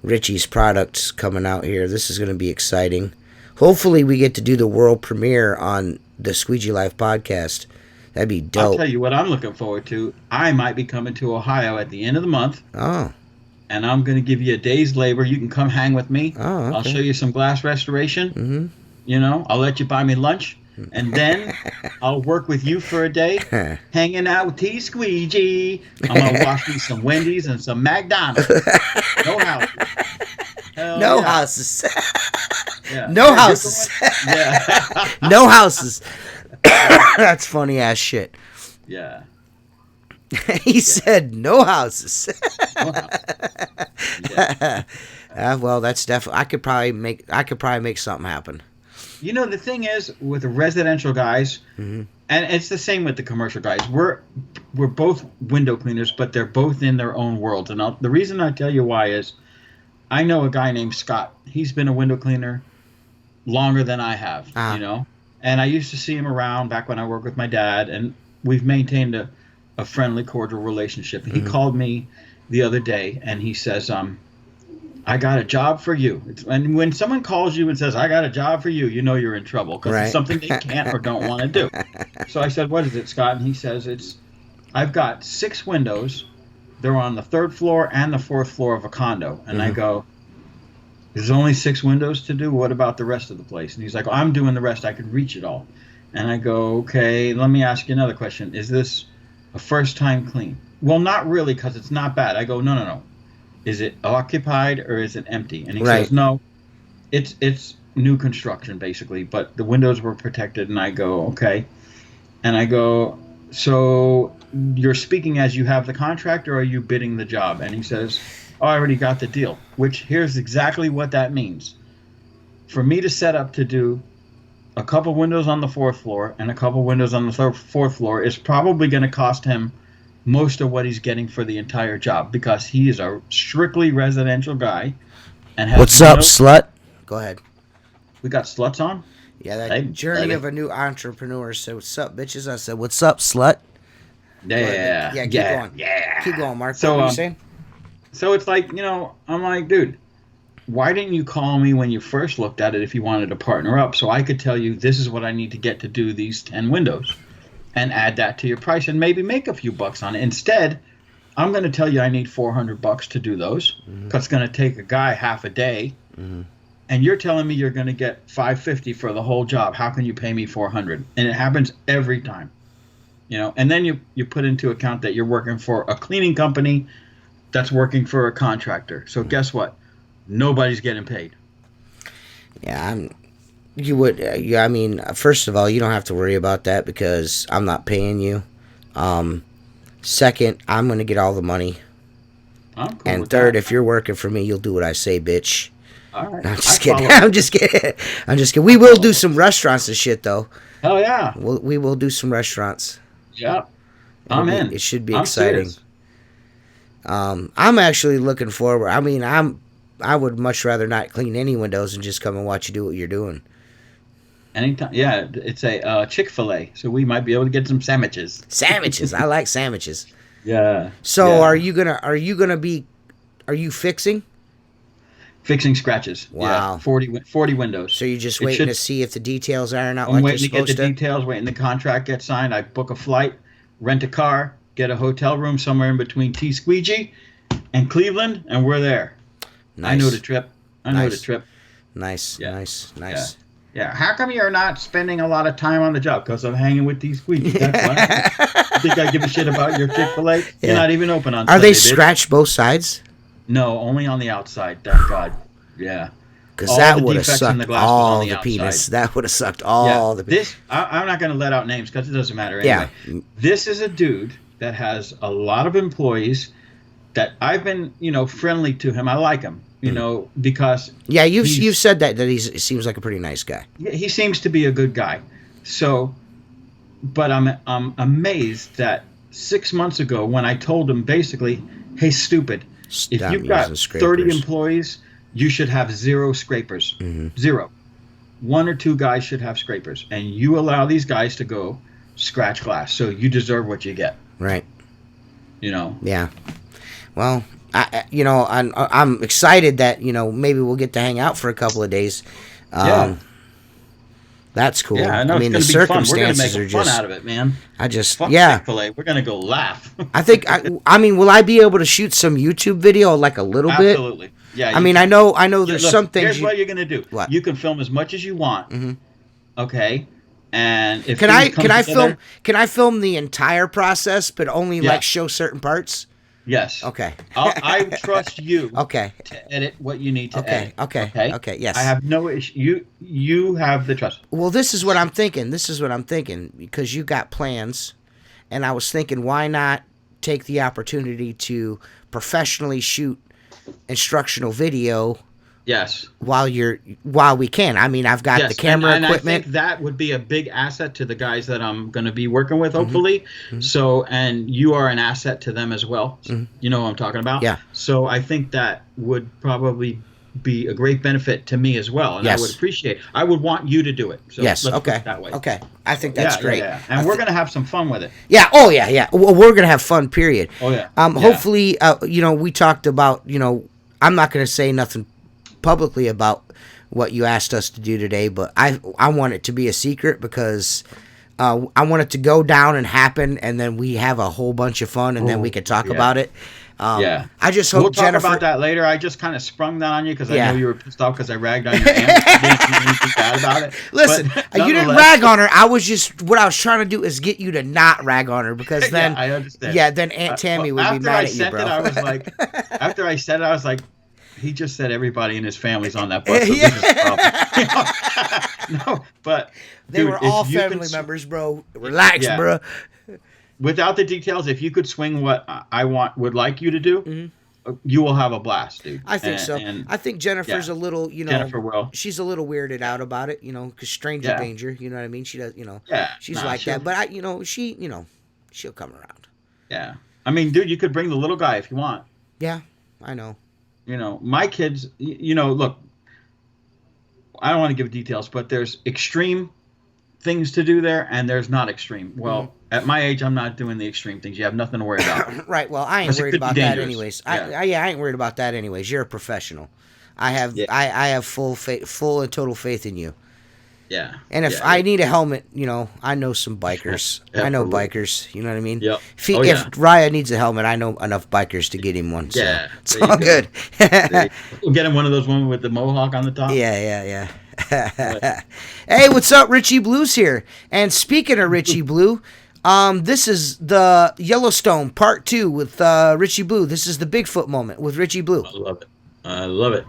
Richie's products coming out here. This is going to be exciting. Hopefully we get to do the world premiere on the Squeegee Life podcast. That'd be dope. I'll tell you what I'm looking forward to. I might be coming to Ohio at the end of the month. Oh. And I'm going to give you a day's labor. You can come hang with me. Oh, okay. I'll show you some glass restoration. You know, I'll let you buy me lunch. and then I'll work with you for a day, hanging out with T Squeegee. I'm gonna wash me some Wendy's and some McDonald's. No houses. Hell No yeah. houses. Yeah. No You're houses. Yeah. No houses. That's funny ass shit. Yeah. He said no houses. No houses. Yeah. Well, that's definitely. I could probably make something happen. You know, the thing is with the residential guys, and it's the same with the commercial guys. We're both window cleaners, but they're both in their own worlds. And the reason I tell you why is, I know a guy named Scott. He's been a window cleaner longer than I have. You know, and I used to see him around back when I worked with my dad, and we've maintained a friendly, cordial relationship. He called me the other day, and he says, I got a job for you. And when someone calls you and says, I got a job for you, you know you're in trouble because it's something they can't or don't want to do. So I said, what is it, Scott? And he says, I've got 6 windows. They're on the 3rd floor and the 4th floor of a condo. And I go, there's only 6 windows to do? What about the rest of the place? And he's like, I'm doing the rest. I could reach it all. And I go, okay, let me ask you another question. Is this a first-time clean? Well, not really, because it's not bad. I go, no. Is it occupied or is it empty? And he says, no, it's new construction, basically, but the windows were protected. And I go, okay. And I go, so you're speaking as you have the contract, or are you bidding the job? And he says, oh, I already got the deal, which here's exactly what that means. For me to set up to do a couple windows on the 4th floor and a couple windows on the 4th floor is probably going to cost him most of what he's getting for the entire job, because he is a strictly residential guy. And has What's up, slut? Go ahead. We got sluts on? Yeah, that Hey, journey buddy. of a new entrepreneur said, what's up, bitches? I said, what's up, slut? Yeah. Yeah, keep going. Yeah. Keep going, Mark. So, what were you saying? So it's like, I'm like, dude, why didn't you call me when you first looked at it if you wanted to partner up, so I could tell you this is what I need to get to do these 10 windows and add that to your price and maybe make a few bucks on it. Instead, I'm going to tell you I need $400 to do those, because it's going to take a guy half a day. And you're telling me you're going to get $550 for the whole job. How can you pay me $400? And it happens every time. And then you put into account that you're working for a cleaning company that's working for a contractor. So guess what? Nobody's getting paid. Yeah, you would. I mean, first of all, you don't have to worry about that because I'm not paying you. Second, I'm going to get all the money. I'm cool And with third, that. if you're working for me, you'll do what I say, bitch. All right. No, I'm just I kidding. follow. I'm just kidding. I'm just kidding. We will do some restaurants and shit, though. Hell yeah. We will do some restaurants. Yeah. I'm in. It should be I'm exciting. serious. I'm actually looking forward. I mean, I would much rather not clean any windows and just come and watch you do what you're doing. Anytime. Yeah, it's a Chick-fil-A, so we might be able to get some sandwiches. Sandwiches. I like sandwiches. Yeah. So yeah. are you fixing? Fixing scratches. Wow. Yeah, 40 windows. So you're just It waiting should- to see if the details iron out I'm like they're waiting to get supposed the to? details, waiting the contract gets signed. I book a flight, rent a car, get a hotel room somewhere in between T Squeegee and Cleveland, and we're there. Nice. I know the trip. Nice. Yeah. Nice. Yeah. How come you're not spending a lot of time on the job? Because I'm hanging with T Squeegee. That's why. You think I give a shit about your Chick-fil-A? Yeah. You're not even open on Are Sunday, they bitch. scratched both sides? No, only on the outside. Thank God. Yeah. Because All that the would have defects in the sucked glass was all on the the penis. outside. That would have sucked all the penis. I'm not going to let out names because it doesn't matter anyway. Yeah. This is a dude that has a lot of employees that I've been, friendly to him. I like him, because Yeah, you've said that he seems like a pretty nice guy. he seems to be a good guy. So, but I'm amazed that 6 months ago when I told him basically, hey, stupid, if Stop you've got using 30 scrapers. employees, you should have 0 scrapers. 0. 1 or 2 guys should have scrapers. And you allow these guys to go scratch glass. So you deserve what you get. Right. Yeah. Well, I'm excited that maybe we'll get to hang out for a couple of days. Yeah. That's cool. Yeah, I know I mean, the it's going to be fun. We're going to circumstances make are fun just. out of it, man. Fuck Yeah. Chick-fil-A. We're going to go laugh. I think. I mean, will I be able to shoot some YouTube video, like a little bit? Absolutely. Yeah. I mean, I know. There's Look, some things. Here's what you're going to do. What? You can film as much as you want. Mhm. Okay. And if Can things come I together, film the entire process, but only Yeah. like show certain parts? Yes. Okay. I trust you Okay. to edit what you need to Okay. edit. Okay. Okay. Okay. Yes. I have no issue. You have the trust. Well, this is what I'm thinking. Because you got plans, and I was thinking, why not take the opportunity to professionally shoot instructional video Yes. while we can. I mean, I've got the camera and equipment. I think that would be a big asset to the guys that I'm going to be working with, Mm-hmm. hopefully. So, and you are an asset to them as well. You know what I'm talking about? Yeah. So I think that would probably be a great benefit to me as well, and Yes. I would appreciate. I would want you to do it. So Yes. let's put Okay. it that way. Okay. I think that's Yeah, great. yeah. And we're going to have some fun with it. Yeah. Oh yeah. Yeah. Well, we're gonna have fun. Period. Oh yeah. Hopefully, we talked about. I'm not gonna say nothing publicly about what you asked us to do today, but I want it to be a secret because I want it to go down and happen, and then we have a whole bunch of fun, and then we can talk about it. I just hope we'll talk Jennifer. about that later. I just kind of sprung that on you because Yeah. I know you were pissed off because I ragged on your aunt. I didn't do anything bad about it. Listen, But you didn't nonetheless- rag on her. What I was trying to do is get you to not rag on her because then, I understand. yeah, then Aunt Tammy would be mad at you, bro. After I said it, I was like, he just said everybody in his family's on that bus. So this is a problem. No, but they dude, were all if you family could- members, bro. Relax, Yeah. bro. Without the details, if you could swing what I would like you to do, you will have a blast, dude. I think so. And I think Jennifer's a little, Jennifer will. she's a little weirded out about it, because stranger Yeah. danger, you know what I mean? She does, Yeah, she's nah, like she'll- that. But she'll come around. Yeah. I mean, dude, you could bring the little guy if you want. Yeah, I know. My kids, look, I don't want to give details, but there's extreme things to do there, and there's not extreme. Well, at my age, I'm not doing the extreme things. You have nothing to worry about. Right. Well, I ain't Because it worried could be about that dangerous. anyways. Yeah. I ain't worried about that anyways. You're a professional. I have full and total faith in you. Yeah. And if I need a helmet, I know some bikers. Yeah, I know absolutely. bikers. You know what I mean? Yep. If Oh, yeah. if Raya needs a helmet, I know enough bikers to get him one. So Yeah, it's there you all go. good. We'll get him one of those ones with the mohawk on the top. Yeah. Hey, what's up? Richie Blue's here. And speaking of Richie Blue, this is the Yellowstone Part 2 with Richie Blue. This is the Bigfoot moment with Richie Blue. I love it. I love it.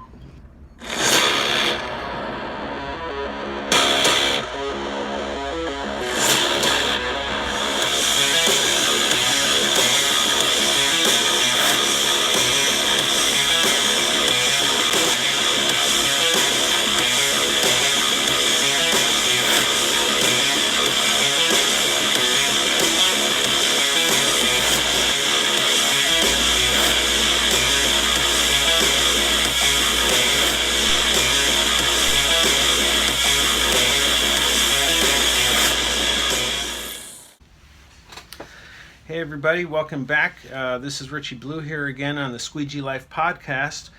Hey everybody, welcome back. This is Richie Blue here again on the Squeegee Life podcast,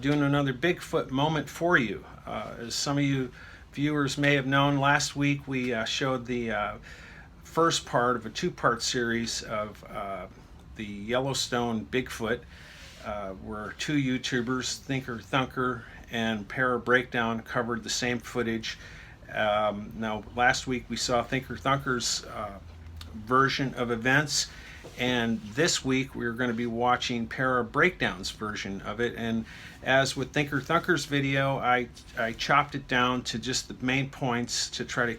doing another Bigfoot moment for you. As some of you viewers may have known, last week we showed the first part of a two-part series of the Yellowstone Bigfoot, where two YouTubers, Thinker Thunker and Para Breakdown, covered the same footage. Now, last week we saw Thinker Thunker's version of events, and this week we're going to be watching Para Breakdown's version of it. And as with Thinker Thunker's video, I chopped it down to just the main points to try to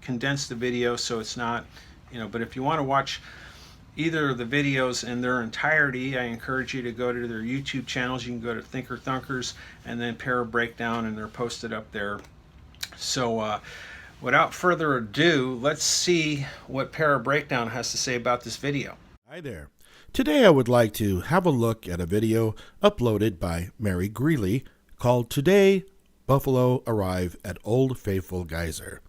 condense the video so it's not, but if you want to watch either of the videos in their entirety, I encourage you to go to their YouTube channels. You can go to Thinker Thunker's and then Para Breakdown, and they're posted up there. So without further ado, let's see what Para Breakdown has to say about this video. Hi there. Today I would like to have a look at a video uploaded by Mary Greeley called Today Buffalo Arrive at Old Faithful Geyser.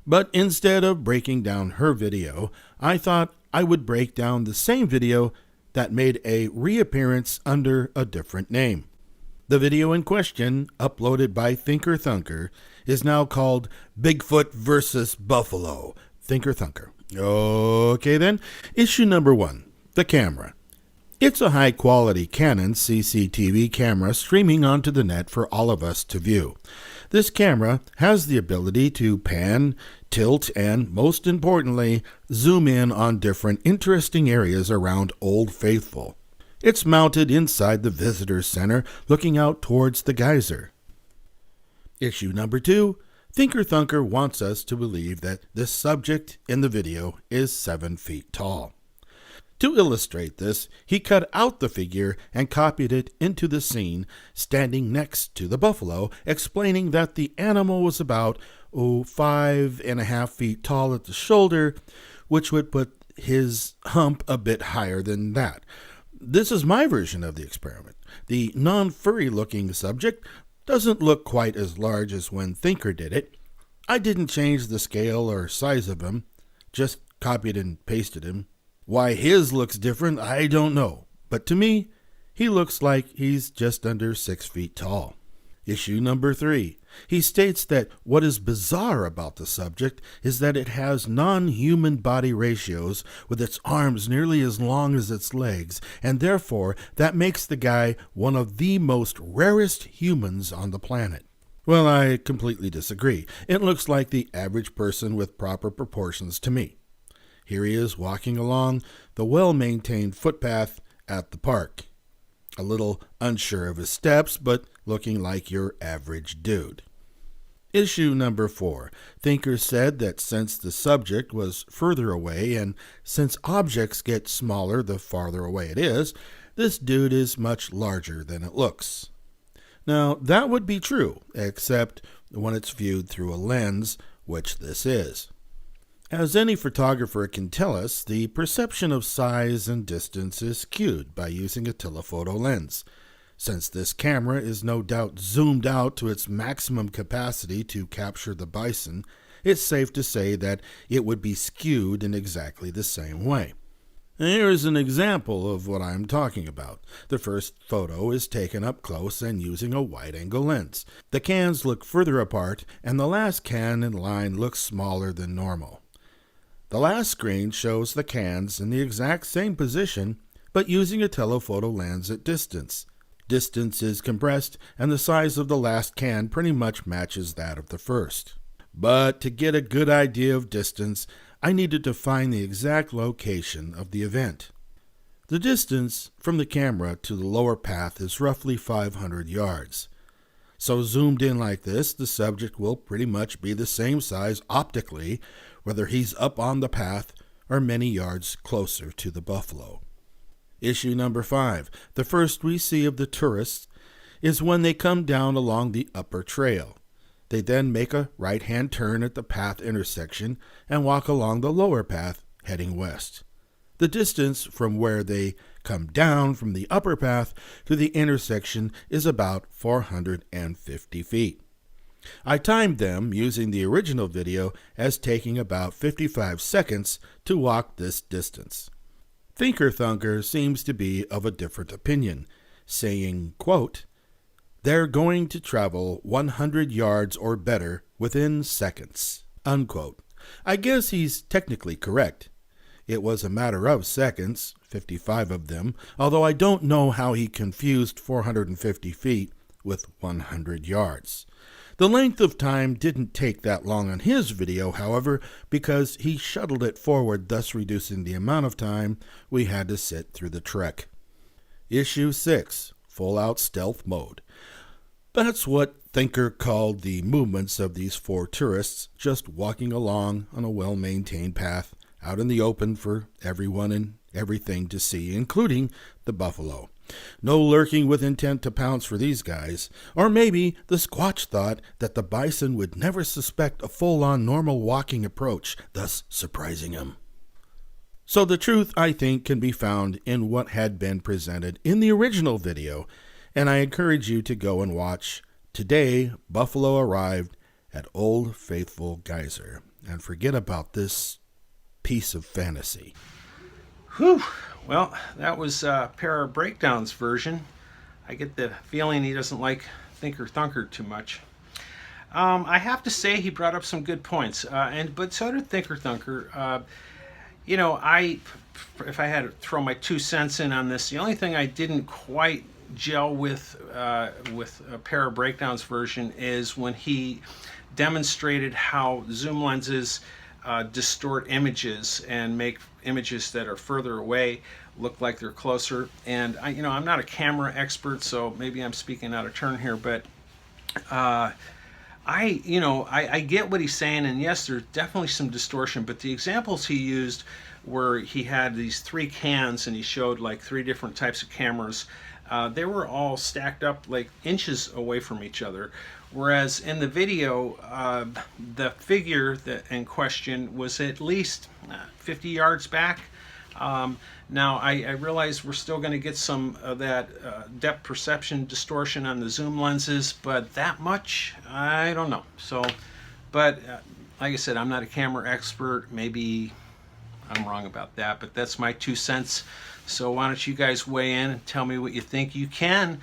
But instead of breaking down her video, I thought I would break down the same video that made a reappearance under a different name. The video in question, uploaded by Thinker Thunker, is now called Bigfoot vs. Buffalo. Thinker Thunker. Okay then, issue number 1, the camera. It's a high-quality Canon CCTV camera streaming onto the net for all of us to view. This camera has the ability to pan, tilt, and, most importantly, zoom in on different interesting areas around Old Faithful. It's mounted inside the visitor center, looking out towards the geyser. Issue number 2. Thinker Thunker wants us to believe that this subject in the video is 7 feet tall. To illustrate this, he cut out the figure and copied it into the scene, standing next to the buffalo, explaining that the animal was about 5.5 feet tall at the shoulder, which would put his hump a bit higher than that. This is my version of the experiment. The non-furry looking subject doesn't look quite as large as when Thinker did it. I didn't change the scale or size of him, just copied and pasted him. Why his looks different, I don't know, but to me, he looks like he's just under 6 feet tall. Issue number 3. He states that what is bizarre about the subject is that it has non-human body ratios with its arms nearly as long as its legs, and therefore that makes the guy one of the most rarest humans on the planet. Well, I completely disagree. It looks like the average person with proper proportions to me. Here he is walking along the well-maintained footpath at the park. A little unsure of his steps, but looking like your average dude. Issue number 4. Thinker said that since the subject was further away, and since objects get smaller the farther away it is, this dude is much larger than it looks. Now, that would be true, except when it's viewed through a lens, which this is. As any photographer can tell us, the perception of size and distance is skewed by using a telephoto lens. Since this camera is no doubt zoomed out to its maximum capacity to capture the bison, it's safe to say that it would be skewed in exactly the same way. Here's an example of what I'm talking about. The first photo is taken up close and using a wide-angle lens. The cans look further apart, and the last can in line looks smaller than normal. The last screen shows the cans in the exact same position, but using a telephoto lens at distance. Distance is compressed, and the size of the last can pretty much matches that of the first. But to get a good idea of distance, I needed to find the exact location of the event. The distance from the camera to the lower path is roughly 500 yards. So zoomed in like this, the subject will pretty much be the same size optically, whether he's up on the path or many yards closer to the buffalo. Issue number 5. The first we see of the tourists is when they come down along the upper trail. They then make a right-hand turn at the path intersection and walk along the lower path heading west. The distance from where they come down from the upper path to the intersection is about 450 feet. I timed them using the original video as taking about 55 seconds to walk this distance. Thinker Thunker seems to be of a different opinion, saying, quote, "They're going to travel 100 yards or better within seconds," unquote. I guess he's technically correct. It was a matter of seconds, 55 of them, although I don't know how he confused 450 feet with 100 yards. The length of time didn't take that long on his video, however, because he shuttled it forward, thus reducing the amount of time we had to sit through the trek. Issue 6, Full-Out Stealth Mode. That's what Thinker called the movements of these 4 tourists just walking along on a well-maintained path out in the open for everyone and everything to see, including the buffalo. No lurking with intent to pounce for these guys. Or maybe the Squatch thought that the bison would never suspect a full-on normal walking approach, thus surprising him. So the truth, I think, can be found in what had been presented in the original video, and I encourage you to go and watch Today Buffalo Arrived at Old Faithful Geyser, and forget about this piece of fantasy. Whew. Well, that was Para Breakdown's version. I get the feeling he doesn't like Thinker Thunker too much. I have to say he brought up some good points, but so did Thinker Thunker. If I had to throw my 2 cents in on this, the only thing I didn't quite gel with a pair of breakdowns version is when he demonstrated how zoom lenses distort images and make images that are further away look like they're closer. And I'm not a camera expert, so maybe I'm speaking out of turn here, but I get what he's saying, and yes, there's definitely some distortion, but the examples he used where he had these 3 cans and he showed like 3 different types of cameras, they were all stacked up like inches away from each other. Whereas in the video, the figure that in question was at least 50 yards back. Now, I realize we're still going to get some of that depth perception distortion on the zoom lenses, but that much, I don't know. So, but like I said, I'm not a camera expert. Maybe I'm wrong about that, but that's my 2 cents. So why don't you guys weigh in and tell me what you think. You can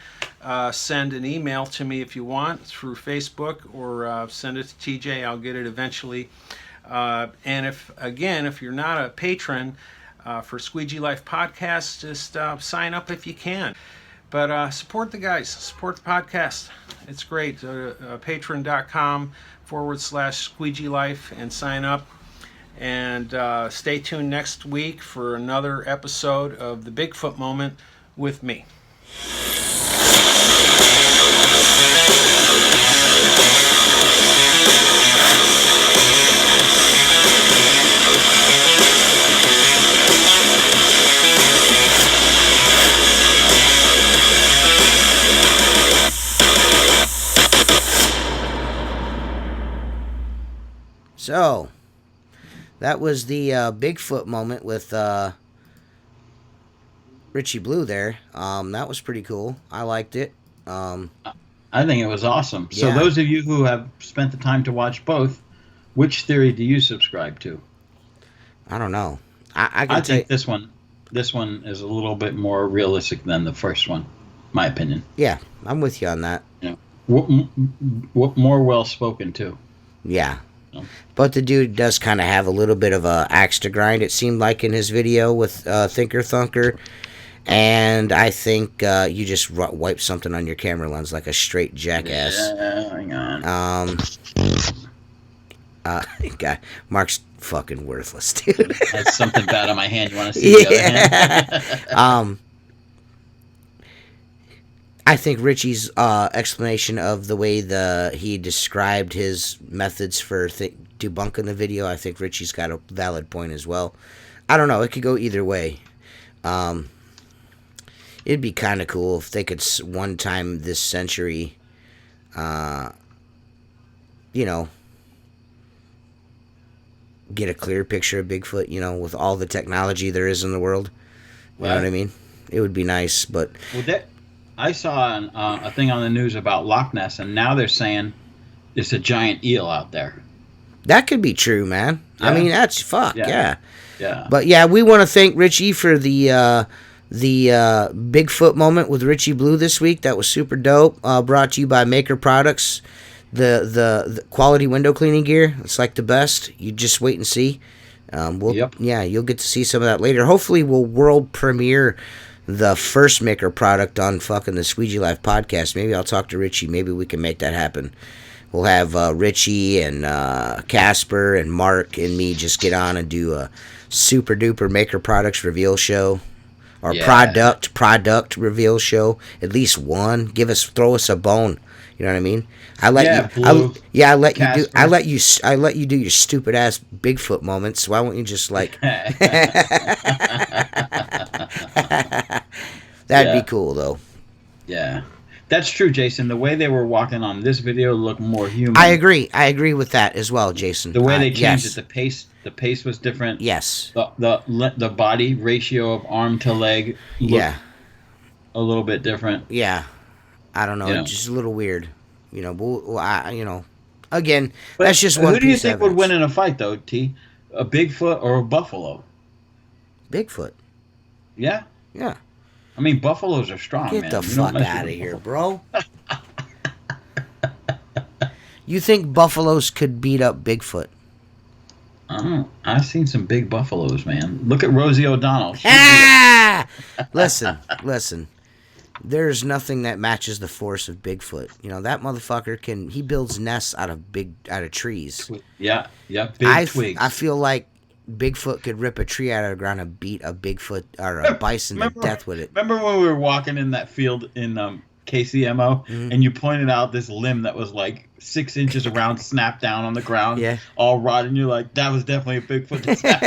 send an email to me if you want through Facebook, or send it to TJ. I'll get it eventually. And if you're not a patron for Squeegee Life Podcast, just sign up if you can. But support the guys, support the podcast. It's great. Patreon.com/Squeegee Life and sign up. And stay tuned next week for another episode of The Bigfoot Moment with me. So, that was the Bigfoot moment with Richie Blue there. That was pretty cool. I liked it. I think it was awesome. So Yeah. those of you who have spent the time to watch both, which theory do you subscribe to? I don't know. I I think this one is a little bit more realistic than the first one, my opinion. Yeah, I'm with you on that. More well spoken too. Yeah. But the dude does kind of have a little bit of a axe to grind, it seemed like, in his video with Thinker Thunker. And I think you just wipe something on your camera lens like a straight jackass. Yeah, hang on. God, Mark's fucking worthless, dude. That's something bad on my hand. You want to see the other hand? I think Richie's explanation of the way he described his methods for debunking the video, I think Richie's got a valid point as well. I don't know. It could go either way. It'd be kind of cool if they could one time this century, get a clear picture of Bigfoot, with all the technology there is in the world. You know what I mean? It would be nice, but... Well, I saw a thing on the news about Loch Ness, and now they're saying it's a giant eel out there. That could be true, man. Yeah. I mean, that's yeah. But yeah, we want to thank Richie for the Bigfoot moment with Richie Blue this week. That was super dope. Brought to you by Maker Products. The quality window cleaning gear. It's like the best. You just wait and see. Yeah, you'll get to see some of that later. Hopefully, we'll world premiere the first Maker product on fucking the Squeegee Life podcast. Maybe I'll talk to Richie. Maybe we can make that happen. We'll have Richie and Casper and Mark and me just get on and do a super duper Maker Products reveal show. Or product reveal show. At least one. Throw us a bone. You know what I mean? I let you do your stupid ass Bigfoot moments. Why won't you just like That'd be cool though. Yeah. That's true, Jason. The way they were walking on this video looked more human. I agree with that as well, Jason. The way they changed it, the pace was different. Yes. The body ratio of arm to leg looked a little bit different. Yeah. I don't know. It's just a little weird. Again, but that's just one piece of evidence. Who do you think would win in a fight, though, T? A Bigfoot or a buffalo? Bigfoot. Yeah? Yeah. I mean, buffaloes are strong, man. Get the fuck out of here, bro. You think buffaloes could beat up Bigfoot? I've seen some big buffaloes, man. Look at Rosie O'Donnell. Listen. There's nothing that matches the force of Bigfoot. You know, that motherfucker he builds nests out of trees. Yeah, big twigs. I feel like Bigfoot could rip a tree out of the ground and beat a Bigfoot or a bison to death with it. Remember when we were walking in that field in KCMO, and you pointed out this limb that was like 6 inches around, snapped down on the ground, all rotted, and you're like, that was definitely a Bigfoot that snapped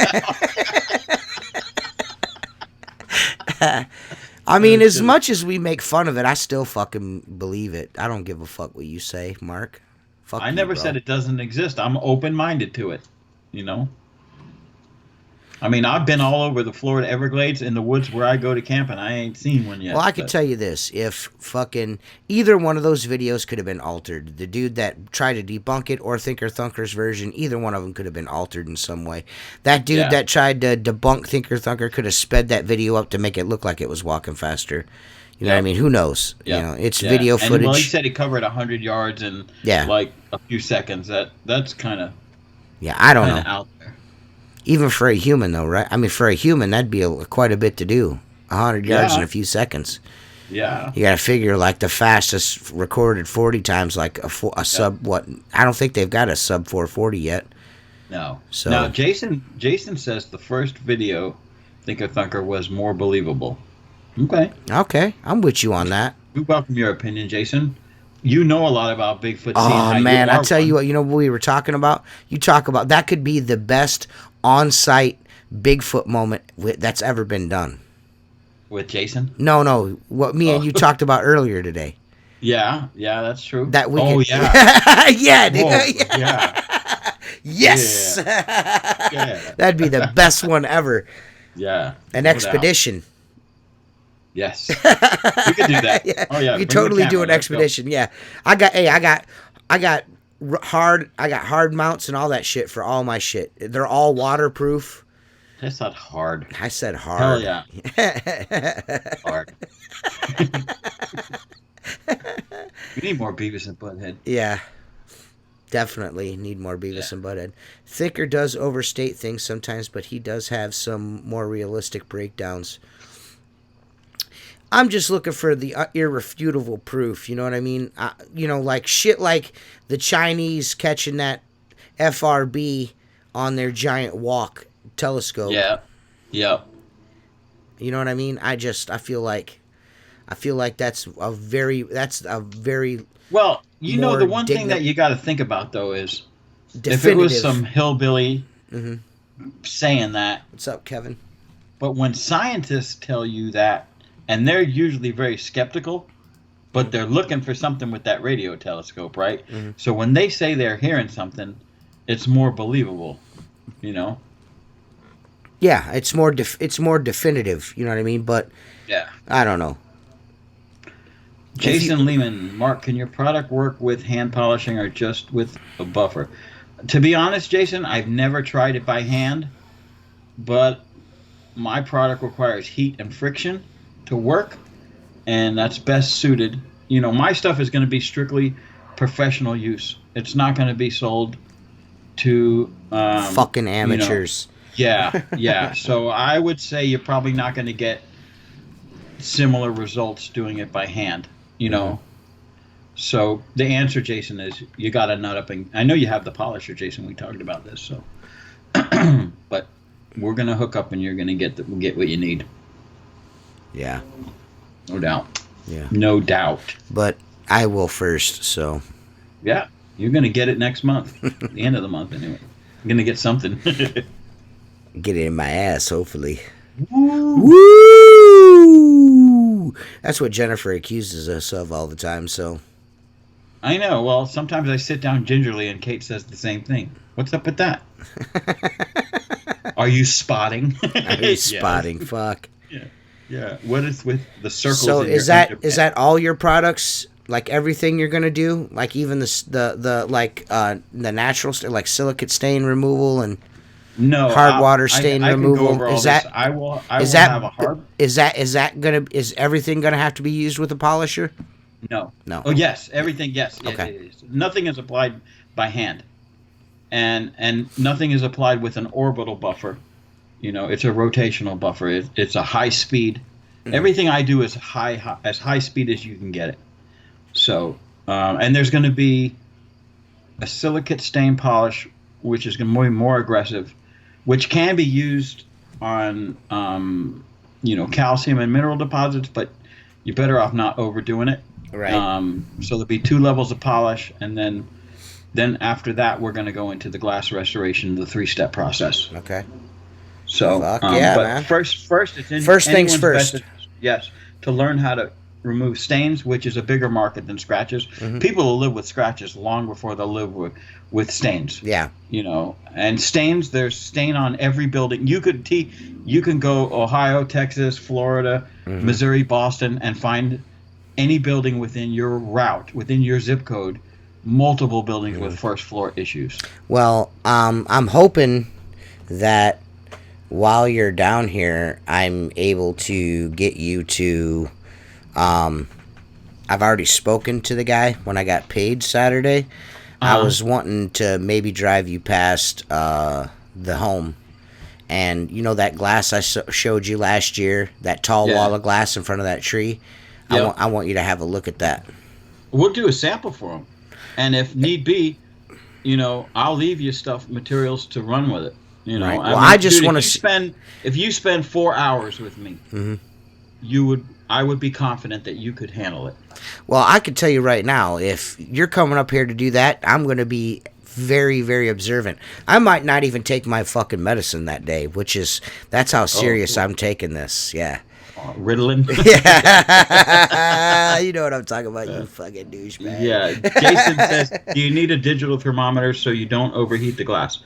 out. I mean, as much as we make fun of it, I still fucking believe it. I don't give a fuck what you say, Mark. Fuck I you, never bro. said it doesn't exist. I'm open-minded to it, you know? I mean, I've been all over the Florida Everglades in the woods where I go to camp, and I ain't seen one yet. Well, I can tell you this. If fucking either one of those videos could have been altered, the dude that tried to debunk it or Thinker Thunker's version, either one of them could have been altered in some way. That dude that tried to debunk Thinker Thunker could have sped that video up to make it look like it was walking faster. You know what I mean? Who knows? You know, it's video footage. And, well, he said he covered 100 yards in like a few seconds. That's kind of I don't know. Out there. Even for a human, though, right? I mean, for a human, that'd be quite a bit to do. 100 yards in a few seconds. Yeah. You got to figure, like, the fastest recorded 40 times, like a sub, what? I don't think they've got a sub 440 yet. No. So now, Jason says the first video, Thinker Thunker, was more believable. Okay. I'm with you on that. We welcome your opinion, Jason. You know a lot about Bigfoot. Oh, man, I tell you what, you know what we were talking about? You talk about, that could be the best on-site Bigfoot moment that's ever been done. With Jason? No, what me and you talked about earlier today. Yeah, that's true. That we yeah. Yeah, dude. Whoa, yeah. Yes. Yeah. That'd be the best one ever. Yeah. An expedition. Yes. We could do that. Yeah. Oh yeah. You could totally do an expedition. Yeah. I got hard mounts and all that shit for all my shit. They're all waterproof. That's not hard. I said hard. Hell yeah. Hard. We need more Beavis and Butthead. Yeah. Definitely need more Beavis and Butthead. Thinker does overstate things sometimes, but he does have some more realistic breakdowns. I'm just looking for the irrefutable proof, you know what I mean? Like shit like the Chinese catching that FRB on their giant walk telescope. Yeah. You know what I mean? I feel like that's a very well, you know, the one thing that you got to think about though is definitive. If it was some hillbilly saying that. What's up, Kevin? But when scientists tell you that, and they're usually very skeptical, but they're looking for something with that radio telescope, right? Mm-hmm. So when they say they're hearing something, it's more believable, you know? Yeah, it's more definitive, you know what I mean? But yeah, I don't know. Jason Lehman, Mark, can your product work with hand polishing or just with a buffer? To be honest, Jason, I've never tried it by hand, but my product requires heat and friction to work, and that's best suited. You know, my stuff is going to be strictly professional use. It's not going to be sold to fucking amateurs. Yeah. So I would say you're probably not going to get similar results doing it by hand, you know. So the answer, Jason, is you got to nut up, and I know you have the polisher, Jason. We talked about this, so but we're going to hook up and you're going to get what you need. Yeah. No doubt. Yeah. No doubt. But I will first, so. Yeah. You're going to get it next month. The end of the month, anyway. I'm going to get something. Get it in my ass, hopefully. Woo! Woo! That's what Jennifer accuses us of all the time, so. I know. Well, sometimes I sit down gingerly and Kate says the same thing. What's up with that? Are you spotting? Are you spotting? Fuck. Yeah. What is with the circles? So is that all your products? Like everything you're gonna do? Like even the natural like silicate stain removal and hard water stain removal? Is everything gonna have to be used with a polisher? No. No. Oh yes, everything. Yes. Okay. Yes. Nothing is applied by hand, and nothing is applied with an orbital buffer. You know, it's a rotational buffer. It's a high speed Everything I do is as high speed as you can get it. So, and there's going to be a silicate stain polish, which is going to be more aggressive, which can be used on, calcium and mineral deposits, but you're better off not overdoing it. Right. So there'll be 2 levels of polish, and then after that, we're going to go into the glass restoration, the 3-step process. Okay. So, Fuck but man. first, it's in First things anyone's first. best interest, yes, to learn how to remove stains, which is a bigger market than scratches. Mm-hmm. People will live with scratches long before they'll live with stains. Yeah. And stains. There's stain on every building. You can go Ohio, Texas, Florida, Missouri, Boston, and find any building within your route, within your zip code, multiple buildings with first floor issues. Well, I'm hoping that while you're down here, I'm able to get you to. I've already spoken to the guy when I got paid Saturday. I was wanting to maybe drive you past the home. And that glass I showed you last year, that tall wall of glass in front of that tree, Yep. I want you to have a look at that. We'll do a sample for them. And if need be, I'll leave you materials to run with it. Right. Well, I just want to if you spend 4 hours with me, I would be confident that you could handle it. Well, I can tell you right now, if you're coming up here to do that, I'm going to be very, very observant. I might not even take my fucking medicine that day, that's how serious I'm taking this. Yeah. Ritalin. Yeah. You know what I'm talking about, you fucking douchebag. Yeah. Jason says, do you need a digital thermometer so you don't overheat the glass?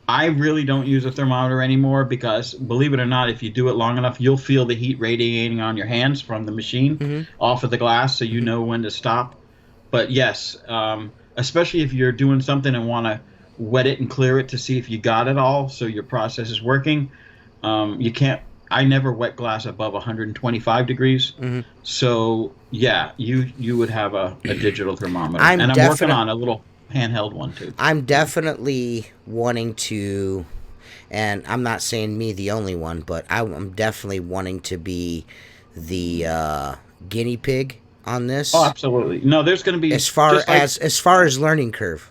I really don't use a thermometer anymore because, believe it or not, if you do it long enough, you'll feel the heat radiating on your hands from the machine off of the glass, so you know when to stop. But yes, especially if you're doing something and want to wet it and clear it to see if you got it all, so your process is working. You can't. I never wet glass above 125 degrees. So yeah, you would have a digital thermometer, and I'm working on a little handheld one too. I'm definitely wanting to, and I'm not saying me the only one, but I'm definitely wanting to be the guinea pig on this. Oh, absolutely. No, there's going to be as far as learning curve.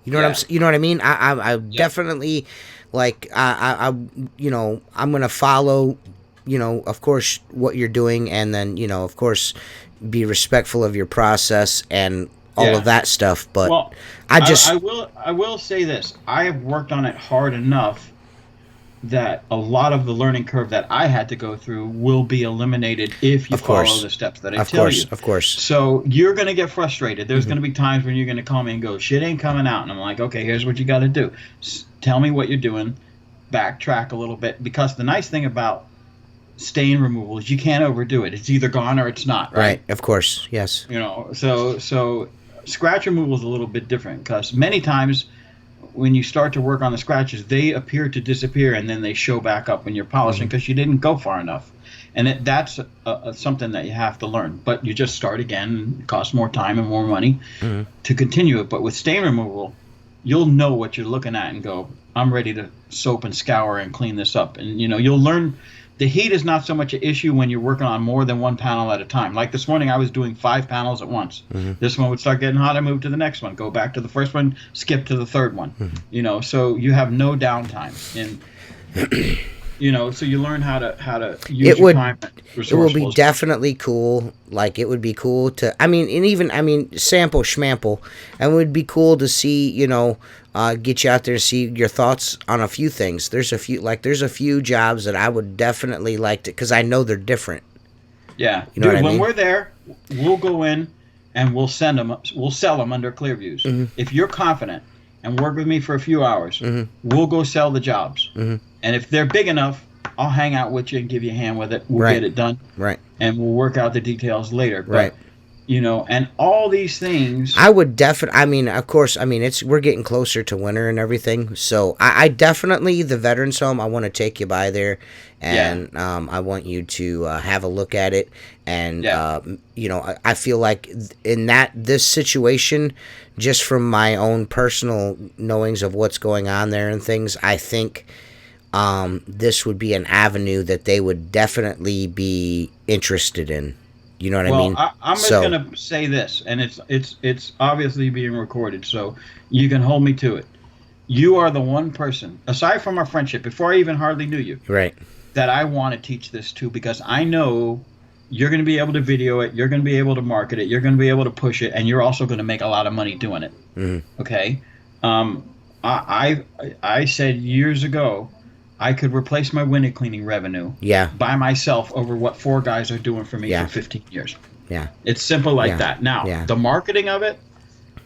You know what I mean? I definitely like I'm gonna follow, of course, what you're doing, and then of course be respectful of your process and all of that stuff. But I will say this: I have worked on it hard enough that a lot of the learning curve that I had to go through will be eliminated if you follow the steps that I tell you. Of course. So you're going to get frustrated. There's going to be times when you're going to call me and go, shit ain't coming out. And I'm like, okay, here's what you got to do. Tell me what you're doing. Backtrack a little bit. Because the nice thing about stain removal is you can't overdo it. It's either gone or it's not. Right. Of course. Yes. So scratch removal is a little bit different because many times when you start to work on the scratches, they appear to disappear and then they show back up when you're polishing because you didn't go far enough. And that's something that you have to learn. But you just start again. It costs more time and more money to continue it. But with stain removal, you'll know what you're looking at and go, I'm ready to soap and scour and clean this up. And, you'll learn. The heat is not so much an issue when you're working on more than one panel at a time. Like this morning, I was doing 5 panels at once. This one would start getting hot, I move to the next one, go back to the first one, skip to the third one. So you have no downtime. And so you learn how to use your time. It would be definitely cool. Like it would be cool to. Sample schmample, and it would be cool to see. Get you out there and see your thoughts on a few things. There's a few jobs that I would definitely like to, because I know they're different. Yeah, when we're there, we'll go in and we'll send them. We'll sell them under Clearviews. If you're confident and work with me for a few hours, we'll go sell the jobs. And if they're big enough, I'll hang out with you and give you a hand with it. We'll get it done. Right. And we'll work out the details later. But, right. And all these things. I would definitely, of course, we're getting closer to winter and everything. So I definitely, the Veterans Home, I want to take you by there. And I want you to have a look at it. And, I feel like in this situation, just from my own personal knowings of what's going on there and things, I think this would be an avenue that they would definitely be interested in. You know what I mean? I'm just gonna say this, and it's obviously being recorded, so you can hold me to it. You are the one person, aside from our friendship, before I even hardly knew you, right, that I want to teach this to, because I know you're going to be able to video it, you're going to be able to market it, you're going to be able to push it, and you're also going to make a lot of money doing it. Mm-hmm. Okay? I said years ago I could replace my window cleaning revenue by myself over what 4 guys are doing for me for 15 years. Yeah. It's simple like that. Now, the marketing of it,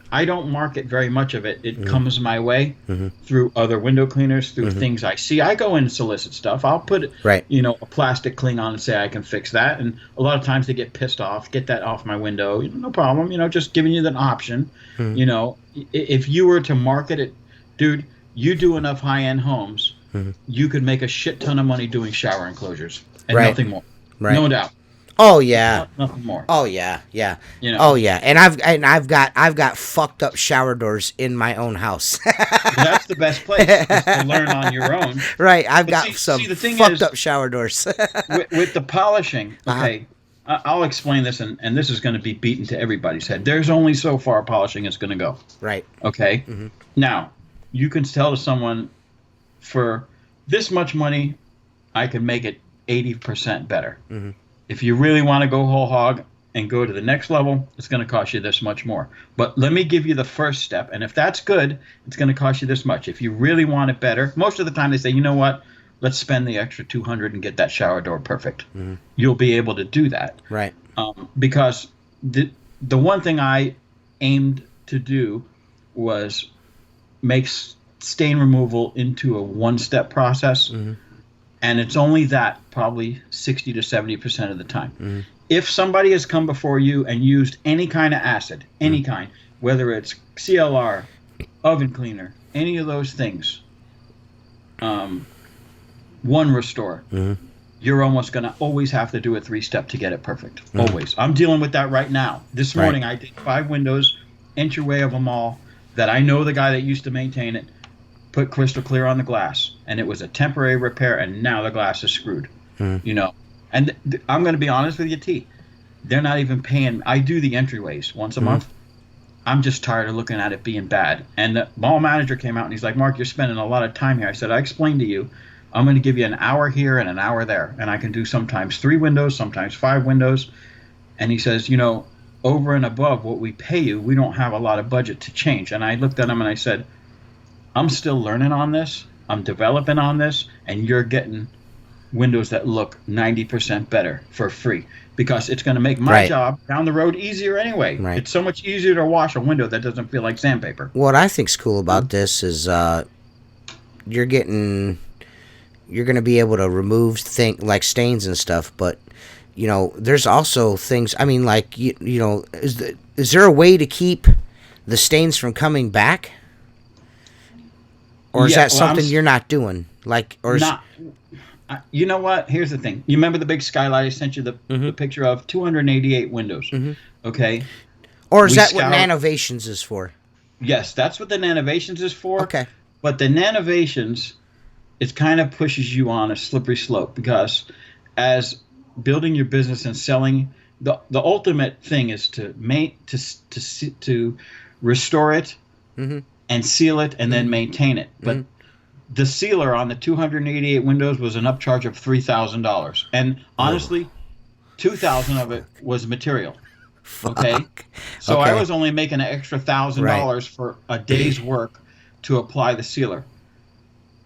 I don't market very much of it. It comes my way through other window cleaners, through things I see. I go in and solicit stuff. I'll put, a plastic cling on and say I can fix that. And a lot of times they get pissed off, get that off my window. No problem. Just giving you an option. If you were to market it, dude, you do enough high-end homes, you could make a shit ton of money doing shower enclosures and nothing more. Right. No doubt. Oh yeah, nothing more. Oh yeah. Oh yeah, and I've got fucked up shower doors in my own house. That's the best place to learn on your own. Right, I've got some fucked up shower doors. with the polishing, okay, I'll explain this, and this is going to be beaten to everybody's head. There's only so far polishing is going to go. Right. Okay. Now, you can tell to someone, for this much money, I can make it 80% better. If you really want to go whole hog and go to the next level, it's going to cost you this much more. But let me give you the first step, and if that's good, it's going to cost you this much. If you really want it better, most of the time they say, you know what, let's spend the extra $200 and get that shower door perfect. You'll be able to do that. Right. Because the one thing I aimed to do was make stain removal into a one-step process. And it's only that probably 60 to 70% of the time. If somebody has come before you and used any kind of acid, any kind, whether it's CLR, oven cleaner, any of those things, one restore, you're almost going to always have to do a 3-step to get it perfect. Always. I'm dealing with that right now. This morning I did 5 windows, entryway of them all, that I know the guy that used to maintain it, put crystal clear on the glass, and it was a temporary repair, and now the glass is screwed. And I'm going to be honest with you, T, they're not even paying. I do the entryways once a month. I'm just tired of looking at it being bad. And the mall manager came out and he's like, Mark, you're spending a lot of time here. I said, I explained to you, I'm going to give you an hour here and an hour there, and I can do sometimes 3 windows, sometimes 5 windows. And he says, over and above what we pay you, we don't have a lot of budget to change. And I looked at him and I said, I'm still learning on this. I'm developing on this, and you're getting windows that look 90% better for free, because it's going to make my job down the road easier anyway. It's so much easier to wash a window that doesn't feel like sandpaper. What I think's cool about this is you're going to be able to remove like stains and stuff, but there's also things. I mean, like is there a way to keep the stains from coming back? Or is that something you're not doing? You know what? Here's the thing. You remember the big skylight I sent you the picture of? 288 windows. Okay. Or is that what Nanovations is for? Yes, that's what the Nanovations is for. Okay. But the Nanovations, it kind of pushes you on a slippery slope, because as building your business and selling, the ultimate thing is to restore it. And seal it and then maintain it. But the sealer on the 288 windows was an upcharge of $3,000. And honestly, $2,000 of it was material. Okay? So I was only making an extra $1,000 for a day's work to apply the sealer.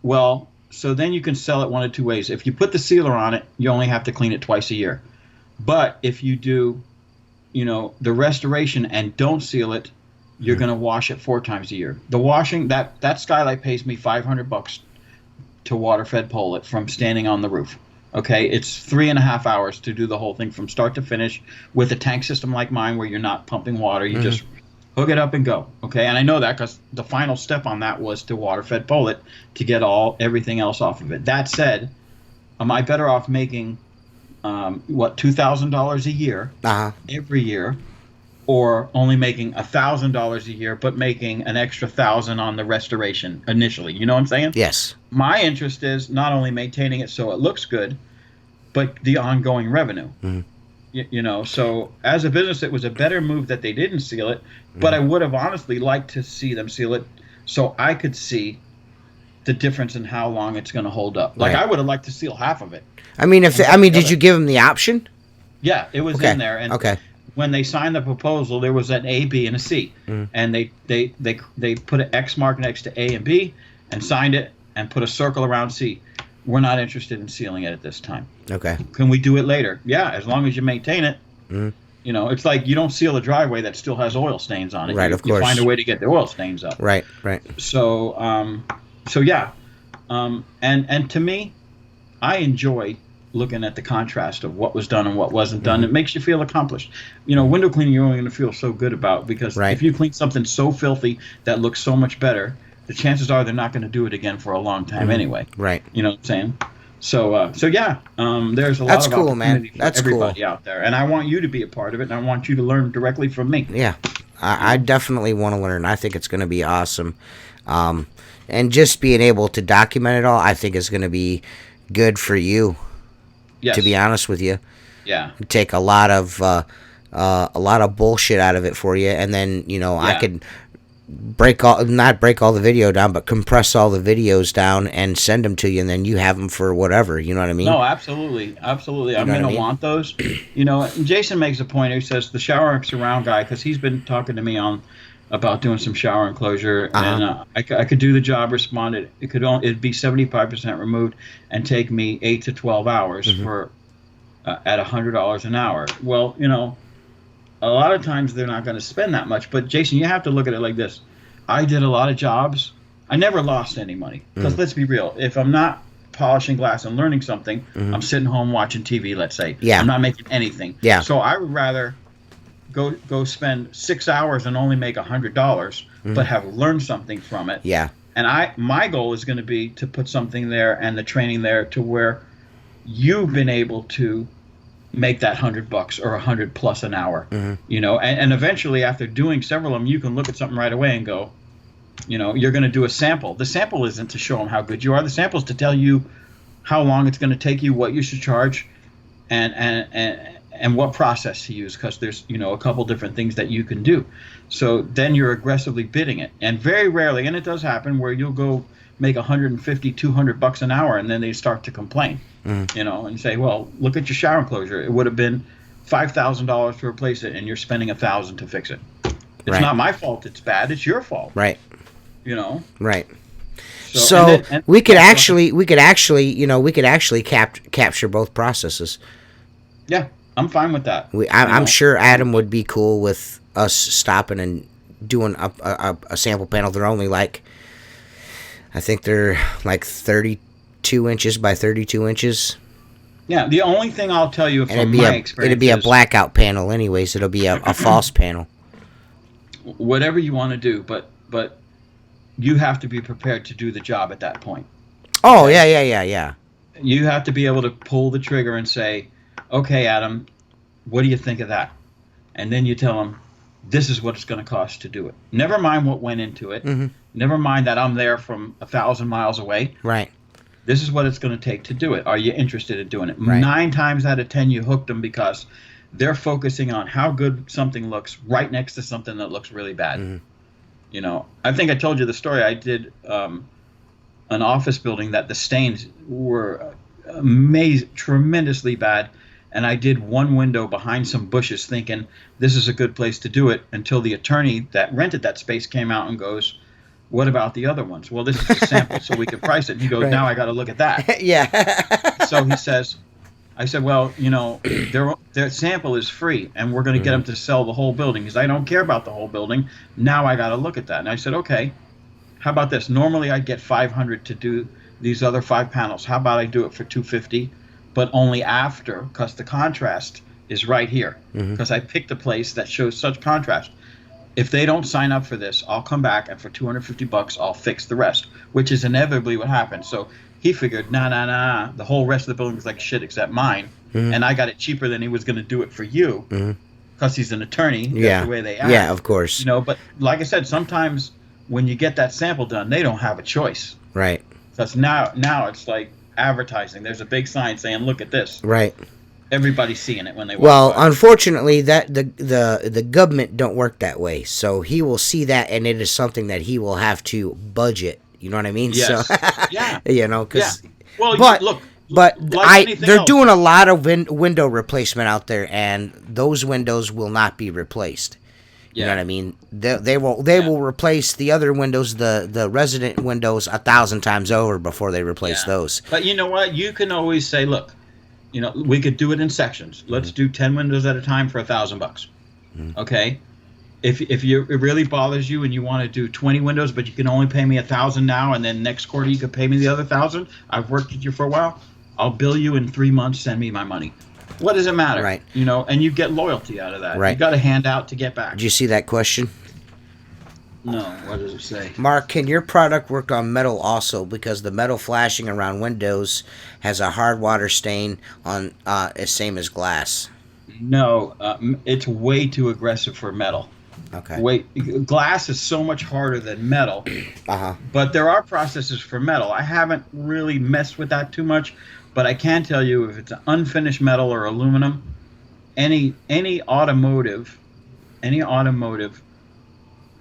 Well, so then you can sell it one of 2 ways. If you put the sealer on it, you only have to clean it twice a year. But if you do, the restoration and don't seal it, you're going to wash it 4 times a year. The washing, that skylight pays me $500 to water-fed pole it from standing on the roof. Okay, it's 3.5 hours to do the whole thing from start to finish with a tank system like mine, where you're not pumping water. You just hook it up and go. Okay, and I know that because the final step on that was to water-fed pole it to get everything else off of it. That said, am I better off making $2,000 a year every year or only making $1,000 a year, but making an extra 1,000 on the restoration initially. You know what I'm saying? Yes. My interest is not only maintaining it so it looks good, but the ongoing revenue. Mm-hmm. You know, so as a business, it was a better move that they didn't seal it, but I would have honestly liked to see them seal it so I could see the difference in how long it's going to hold up. Like, Right. I would have liked to seal half of it. I mean, did you give them the option? Yeah, it was Okay. in there. And Okay. when they signed the proposal, there was an A, B, and a C. And they put an X mark next to A and B and signed it and put a circle around C. We're not interested in sealing it at this time. Okay. Can we do it later? Yeah, as long as you maintain it. You know, it's like you don't seal a driveway that still has oil stains on it. Right, You- of course. You find a way to get the oil stains up. Right. Right. So, yeah. And to me, I enjoy looking at the contrast of what was done and what wasn't done. It makes you feel accomplished. You know, window cleaning you're only going to feel so good about, because Right. if you clean something so filthy that looks so much better, the chances are they're not going to do it again for a long time anyway. Right. You know what I'm saying? So yeah, there's a lot That's of cool, man. opportunity for That's everybody cool. out there, and I want you to be a part of it, and I want you to learn directly from me. Yeah. I definitely want to learn. I think it's going to be awesome. And just being able to document it all, I think is going to be good for you. Yes. To be honest with you, Yeah. take a lot of bullshit out of it for you, and then I Yeah. could not break all the video down, but compress all the videos down and send them to you, and then you have them for whatever. You know what I mean? No, absolutely, absolutely. I'm know what going I to mean? want those. You know, and Jason makes a point. He says the shower and surround guy, because he's been talking to me about doing some shower enclosure, and I could do the job. Responded, it'd be 75% removed and take me 8 to 12 hours for at $100 an hour. Well, you know, a lot of times they're not going to spend that much. But Jason, you have to look at it like this. I did a lot of jobs. I never lost any money, because let's be real. If I'm not polishing glass and learning something, I'm sitting home watching TV. Let's say, Yeah. I'm not making anything. Yeah. So I would rather go spend 6 hours and only make $100, but have learned something from it. Yeah. And my goal is going to be to put something there and the training there to where you've been able to make that $100 or $100+ an hour. You know, and eventually after doing several of them, you can look at something right away and go, you know, you're going to do a sample. The sample isn't to show them how good you are. The sample is to tell you how long it's going to take you, what you should charge, and what process to use, because there's, you know, a couple different things that you can do. So then you're aggressively bidding it. And very rarely, and it does happen, where you'll go make $150, $200 an hour, and then they start to complain, you know, and say, well, look at your shower enclosure. It would have been $5,000 to replace it, and you're spending $1,000 to fix it. It's Right. not my fault it's bad. It's your fault. Right. You know? Right. So, So and then- we could actually capture both processes. Yeah, I'm fine with that. I'm sure Adam would be cool with us stopping and doing a sample panel. They're only like, I think they're like 32 inches by 32 inches. Yeah, the only thing I'll tell you And from my experience it'd be a is blackout panel anyways. It'll be a false panel. whatever you want to do, but you have to be prepared to do the job at that point. Oh, yeah. You have to be able to pull the trigger and say, okay, Adam, what do you think of that? And then you tell him, this is what it's going to cost to do it. Never mind what went into it. Never mind that I'm there from 1,000 miles away. Right. This is what it's going to take to do it. Are you interested in doing it? Right. 9 times out of 10, you hooked them because they're focusing on how good something looks right next to something that looks really bad. You know, I think I told you the story. I did an office building that the stains were tremendously bad. And I did one window behind some bushes thinking this is a good place to do it, until the attorney that rented that space came out and goes, what about the other ones? Well, this is a sample so we could price it. And he goes, now I got to look at that. Yeah. So he says, I said, well, you know, their sample is free, and we're going to get them to sell the whole building, because I don't care about the whole building. Now I got to look at that. And I said, okay, how about this? Normally I'd get $500 to do these other 5 panels. How about I do it for $250, but only after, because the contrast is right here, because I picked a place that shows such contrast. If they don't sign up for this, I'll come back, and for $250, I'll fix the rest, which is inevitably what happened. So he figured, nah, the whole rest of the building was like shit except mine, and I got it cheaper than he was going to do it for you, because he's an attorney. That's Yeah. the way they act. Yeah, of course. You know, but like I said, sometimes when you get that sample done, they don't have a choice. Right. Because now it's like advertising. There's a big sign saying, "Look at this." Right. Everybody's seeing it when they walk Well, by. unfortunately, that the government don't work that way. So he will see that, and it is something that he will have to budget. You know what I mean? Yes. So, Yeah. you know, because Well, but look. but like anything they're else. doing a lot of window replacement out there, and those windows will not be replaced. You know what I mean? They will replace the other windows, the resident windows, 1,000 times over before they replace those. But you know what? You can always say, look, you know, we could do it in sections. Let's do 10 windows at a time for $1,000. Okay. If it really bothers you and you want to do 20 windows, but you can only pay me 1,000 now, and then next quarter you could pay me the other 1,000. I've worked with you for a while. I'll bill you in 3 months. Send me my money. What does it matter? Right. You know, and you get loyalty out of that. Right. You got a handout to get back. Did you see that question? No. What does it say? Mark, can your product work on metal also? Because the metal flashing around windows has a hard water stain on same as glass. No. It's way too aggressive for metal. Okay. Glass is so much harder than metal. Uh-huh. But there are processes for metal. I haven't really messed with that too much, but I can tell you if it's an unfinished metal or aluminum, any automotive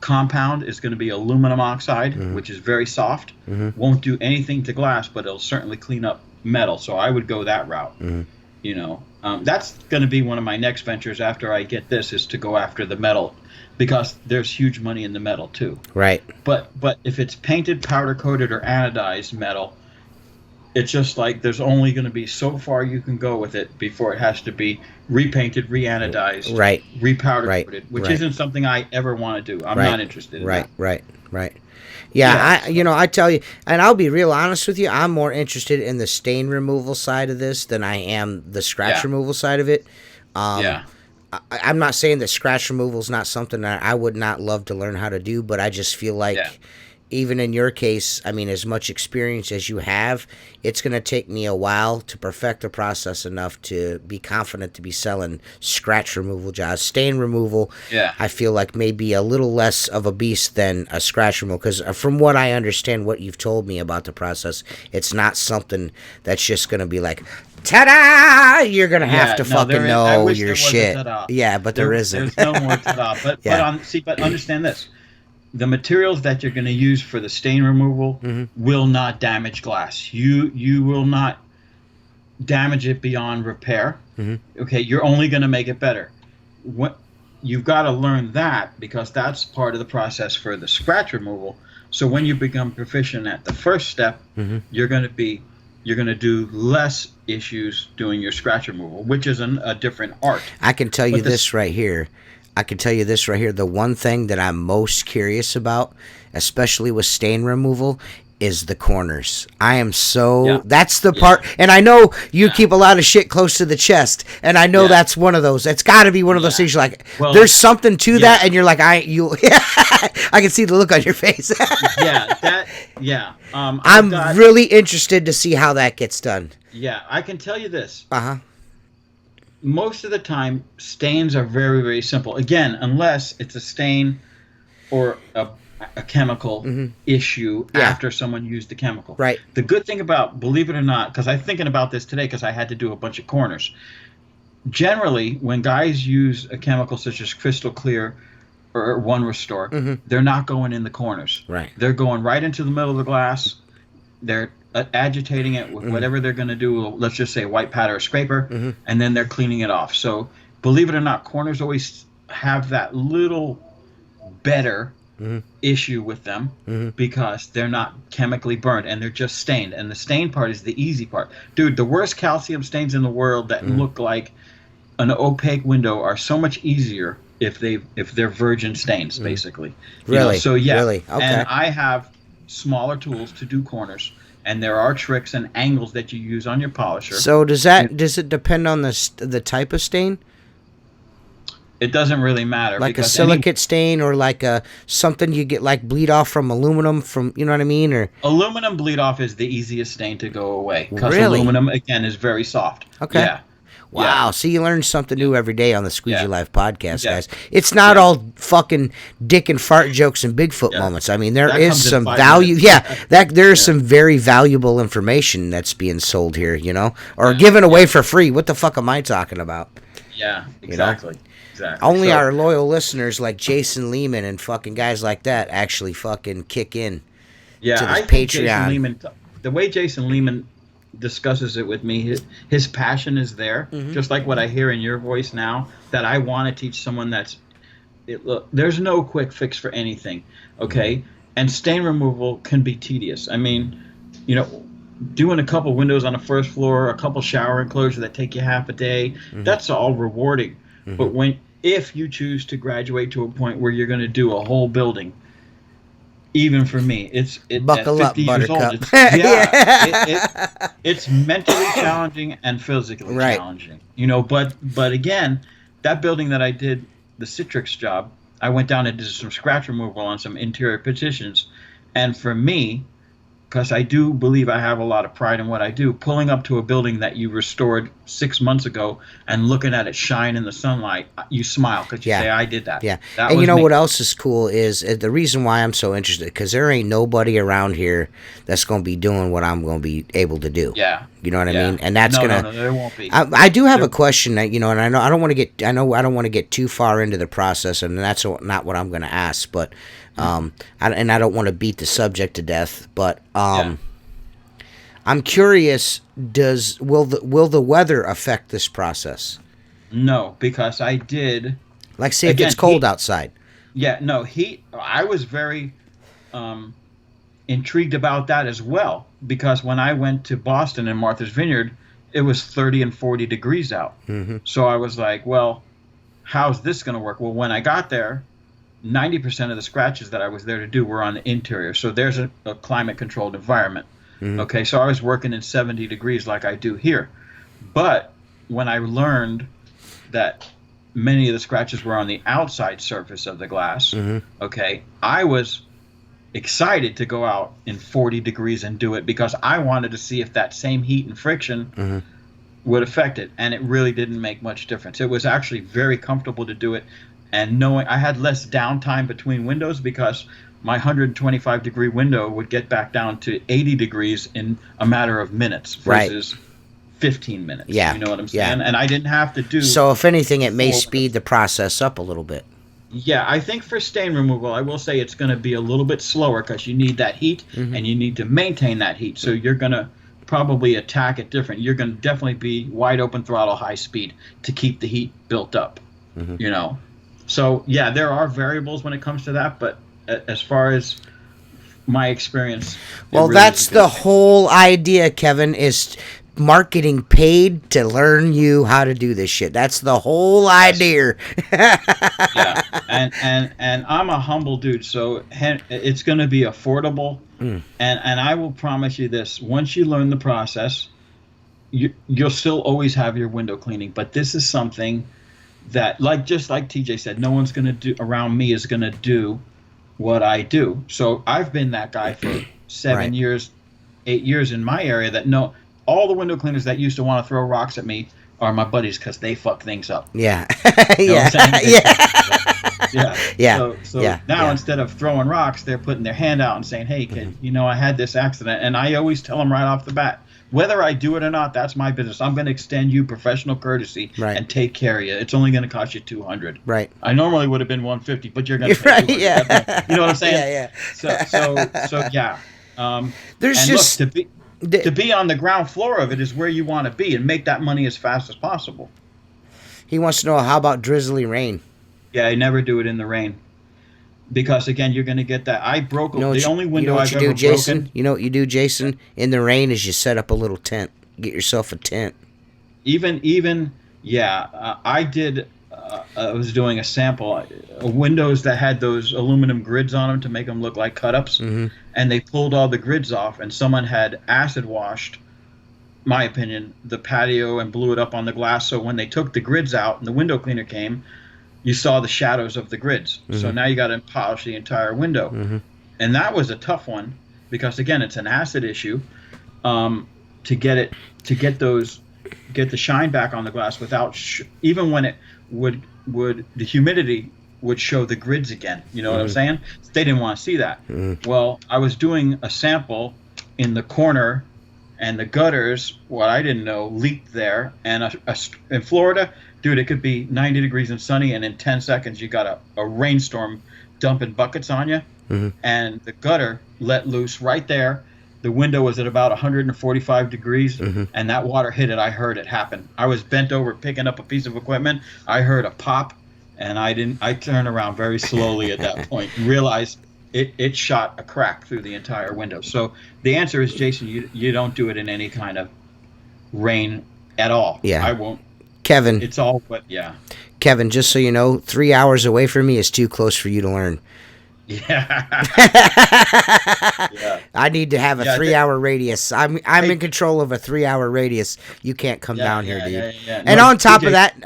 compound is going to be aluminum oxide, which is very soft. Won't do anything to glass, but it'll certainly clean up metal. So I would go that route. You know, that's going to be one of my next ventures after I get this, is to go after the metal, because there's huge money in the metal too. Right. But if it's painted, powder coated, or anodized metal, it's just like there's only going to be so far you can go with it before it has to be repainted, re-anodized, Right. repowder coated, which Right. isn't something I ever want to do. I'm not interested in that. Right. Yeah, I tell you, and I'll be real honest with you, I'm more interested in the stain removal side of this than I am the scratch removal side of it. I'm not saying that scratch removal is not something that I would not love to learn how to do, but I just feel like even in your case, I mean, as much experience as you have, it's going to take me a while to perfect the process enough to be confident to be selling scratch removal jobs. Stain removal, I feel like may be a little less of a beast than a scratch removal, because from what I understand, what you've told me about the process, it's not something that's just going to be like, ta-da! You're going to have to fucking know your shit. Yeah, but there isn't. There's no more ta-da. But understand this. The materials that you're going to use for the stain removal will not damage glass. You will not damage it beyond repair. Okay, you're only going to make it better. You've got to learn that, because that's part of the process for the scratch removal. So when you become proficient at the first step, you're going to do less issues doing your scratch removal, which is a different art. I can tell you this right here. The one thing that I'm most curious about, especially with stain removal, is the corners. I am that's the part, and I know you keep a lot of shit close to the chest, and I know that's one of those. It's got to be one of those things. You're like, there's something to that, and you're like, I can see the look on your face. I'm really interested to see how that gets done. Yeah, I can tell you this. Most of the time, stains are very, very simple. Again, unless it's a stain or a chemical issue after someone used the chemical. Right. The good thing about, believe it or not, because I'm thinking about this today because I had to do a bunch of corners. Generally, when guys use a chemical such as Crystal Clear or One Restore, they're not going in the corners. Right. They're going right into the middle of the glass. They're agitating it with whatever they're going to do, let's just say a white pad or a scraper, and then they're cleaning it off. So believe it or not, corners always have that little better issue with them because they're not chemically burnt and they're just stained. And the stain part is the easy part. Dude, the worst calcium stains in the world that look like an opaque window are so much easier if they're virgin stains, basically. Really? You know, so Really? Okay. And I have smaller tools to do corners. And there are tricks and angles that you use on your polisher. So does it depend on the type of stain? It doesn't really matter. Like a silicate stain, or like something you get like bleed off from aluminum, from, you know what I mean? Or aluminum bleed off is the easiest stain to go away because Really? aluminum again is very soft. Okay. Yeah. Wow. See, you learn something new every day on the Squeegee Yeah. Life podcast, Yeah. guys. It's not Yeah. all fucking dick and fart jokes and Bigfoot Yeah. moments. I mean, there That is comes in some 5 value. minutes. Yeah, there's Yeah. some very valuable information that's being sold here, or given away for free. What the fuck am I talking about? Yeah, exactly. Exactly. Only So- our loyal listeners like Jason Lehman and fucking guys like that actually fucking kick in. Yeah, to this I think Jason Patreon. Lehman, the way Jason Lehman discusses it with me, his passion is there, just like what I hear in your voice now, that I want to teach someone look, there's no quick fix for anything, okay? And stain removal can be tedious. I mean, doing a couple windows on the first floor, a couple shower enclosure that take you half a day, that's all rewarding. But if you choose to graduate to a point where you're going to do a whole building, even for me, Buckle at up, 50 years old, Buttercup. it's mentally challenging and physically Right. challenging. But again, that building that I did, the Citrix job, I went down and did some scratch removal on some interior partitions, and for me, because I do believe I have a lot of pride in what I do, pulling up to a building that you restored 6 months ago and looking at it shine in the sunlight, you smile because you Yeah. say, I did that. Yeah, That and was me. what else is cool is the reason why I'm so interested, because there ain't nobody around here that's going to be doing what I'm going to be able to do. Yeah. You know what I Yeah. mean? And that's No, gonna. no, there won't be. I do have a question that and I know I don't want to get. I know I don't want to get too far into the process, and that's not what I'm going to ask. But I don't want to beat the subject to death. But Yeah. I'm curious. Will the weather affect this process? No, because I did. Like, say it Again, gets cold heat- outside. Yeah, no, I was very intrigued about that as well, because when I went to Boston and Martha's Vineyard, it was 30 and 40 degrees out. So I was like, well, how's this going to work? Well, when I got there, 90% of the scratches that I was there to do were on the interior. So there's a climate-controlled environment. Okay, so I was working in 70 degrees like I do here. But when I learned that many of the scratches were on the outside surface of the glass, okay, I was excited to go out in 40 degrees and do it, because I wanted to see if that same heat and friction would affect it, and it really didn't make much difference. It was actually very comfortable to do it, and knowing I had less downtime between windows, because my 125 degree window would get back down to 80 degrees in a matter of minutes versus 15 minutes. Yeah. You know what I'm Yeah. saying? And I didn't have to do. So if anything, it may Well, speed the process up a little bit. Yeah, I think for stain removal, I will say it's going to be a little bit slower, because you need that heat and you need to maintain that heat. So you're going to probably attack it different. You're going to definitely be wide open throttle, high speed to keep the heat built up. So yeah, there are variables when it comes to that, but as far as my experience, Well, really that's is the good. whole idea, Kevin, is marketing paid to learn you how to do this shit. That's the whole idea. Yeah, and I'm a humble dude, so it's going to be affordable. And I will promise you this: once you learn the process, you'll still always have your window cleaning. But this is something that, just like TJ said, no one's going to do around me is going to do what I do. So I've been that guy for 7 Right. years, 8 years in my area that know all the window cleaners that used to want to throw rocks at me are my buddies, because they fuck things up. Yeah. You know what I'm saying? Yeah. Yeah. Yeah. So Yeah. now Yeah. instead of throwing rocks, they're putting their hand out and saying, "Hey, kid, I had this accident," and I always tell them right off the bat, whether I do it or not, that's my business. I'm going to extend you professional courtesy Right. and take care of you. It's only going to cost you $200. Right. I normally would have been $150, but you're going to Right. pay $200. Yeah. You know what I'm saying? Yeah. So yeah. There's and just look, to be on the ground floor of it is where you want to be, and make that money as fast as possible. he wants to know, how about drizzly rain? Yeah, I never do it in the rain, because again, you're going to get that. I broke You know what the only window I've ever Jason? broken. You know what you do, Jason? In the rain is you set up a little tent. Get yourself a tent. I did. I was doing a sample windows that had those aluminum grids on them to make them look like cut-ups, and they pulled all the grids off, and someone had acid washed, my opinion, the patio and blew it up on the glass. So when they took the grids out and the window cleaner came, you saw the shadows of the grids. So now you got to polish the entire window, and that was a tough one, because again, it's an acid issue. To get those get the shine back on the glass without even when it would the humidity would show the grids again. You know what I'm saying? They didn't want to see that. Well, I was doing a sample in the corner, and the gutters, what I didn't know, leaked there. And in Florida, dude, it could be 90 degrees and sunny, and in 10 seconds you got a rainstorm dumping buckets on you. And the gutter let loose right there. The window was at about 145 degrees, and that water hit it. I heard it happen. I was bent over picking up a piece of equipment. I heard a pop, and I turned around very slowly at that point and realized it shot a crack through the entire window. So the answer is, Jason, you don't do it in any kind of rain at all. Yeah. I won't. Kevin. It's all, but yeah. Kevin, just so you know, 3 hours away from me is too close for you to learn. Yeah. Yeah. I need to have a 3-hour radius. I'm in control of a 3-hour radius. You can't come down here, dude. Yeah. And on top of that,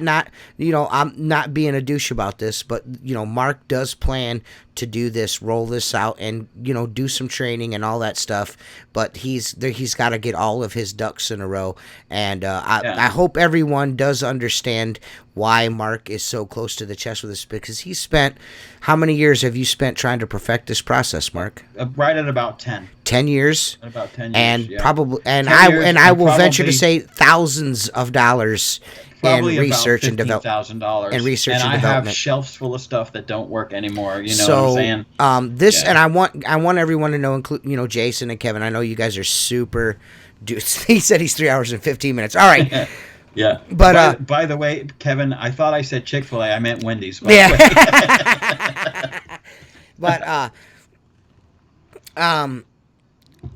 not, I'm not being a douche about this, but Mark does plan to do this, roll this out, and do some training and all that stuff. But he's got to get all of his ducks in a row, and I hope everyone does understand why Mark is so close to the chest with this, because he spent, how many years have you spent trying to perfect this process, Mark? Right at about 10. 10 years? About 10 years, and yeah. probably, and 10 years, I will probably, venture to say thousands of dollars in research and development. $15,000. And research and I development. have shelves full of stuff that don't work anymore. You know So, what I'm saying? And I want everyone to know, include Jason and Kevin. I know you guys are super. Dude, he said he's 3 hours and 15 minutes. All right. Yeah. But by the way, Kevin, I thought I said Chick-fil-A. I meant Wendy's. Yeah. But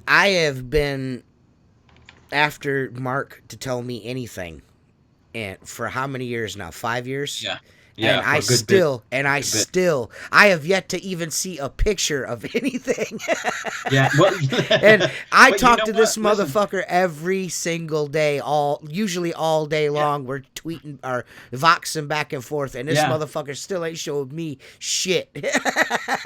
I have been after Mark to tell me anything, and for how many years now? 5 years. Yeah. Yeah, and I have yet to even see a picture of anything. Yeah, well, and I but talk you to know this what? motherfucker every single day, usually all day long. We're tweeting or voxing back and forth, and this motherfucker still ain't showed me shit.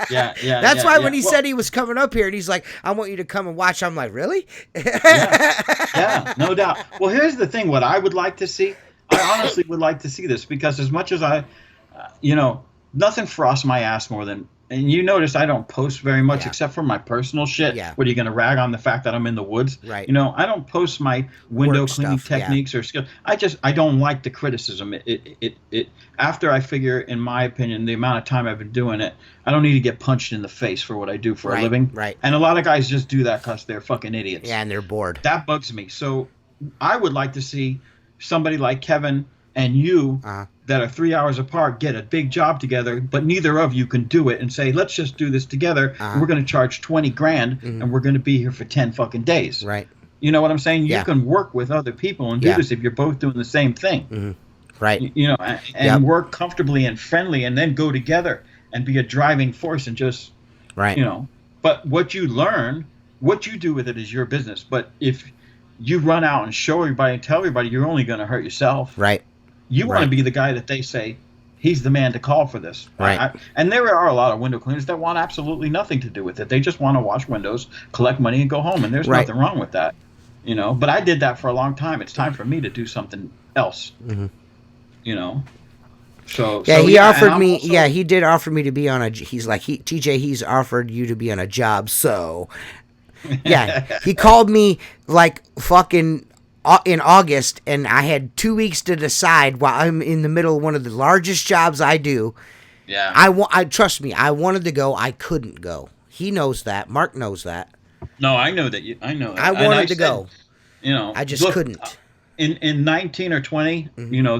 Yeah. That's why when he said he was coming up here, and he's like, "I want you to come and watch," I'm like, "Really?" Yeah, no doubt. Well, here's the thing: what I would like to see. I honestly would like to see this, because as much as nothing frosts my ass more than, and you notice I don't post very much except for my personal shit. Yeah. What are you going to rag on the fact that I'm in the woods? Right. I don't post my window Work cleaning stuff, techniques or skills. I don't like the criticism. It after I figure, in my opinion, the amount of time I've been doing it, I don't need to get punched in the face for what I do for a living. Right. And a lot of guys just do that because they're fucking idiots. Yeah, and they're bored. That bugs me. So I would like to see somebody like Kevin and you that are 3 hours apart get a big job together, but neither of you can do it, and say, let's just do this together. And we're going to charge 20 grand and we're going to be here for 10 fucking days. Right. You know what I'm saying? Yeah. You can work with other people and do this if you're both doing the same thing. Right. And work comfortably and friendly, and then go together and be a driving force, and just, but what you learn, what you do with it is your business. But if you run out and show everybody and tell everybody, you're only going to hurt yourself. Right. You want to be the guy that they say, he's the man to call for this. Right. And there are a lot of window cleaners that want absolutely nothing to do with it. They just want to wash windows, collect money, and go home. And there's nothing wrong with that. But I did that for a long time. It's time for me to do something else. So he offered me. He did offer me to be on a. He's like, TJ, he's offered you to be on a job. So, he called me like fucking in August, and I had 2 weeks to decide while I'm in the middle of one of the largest jobs I do. Yeah. I trust me. I wanted to go. I couldn't go. He knows that. Mark knows that. No, I know that. I know that. I wanted to go. I just couldn't. In 19 or 20,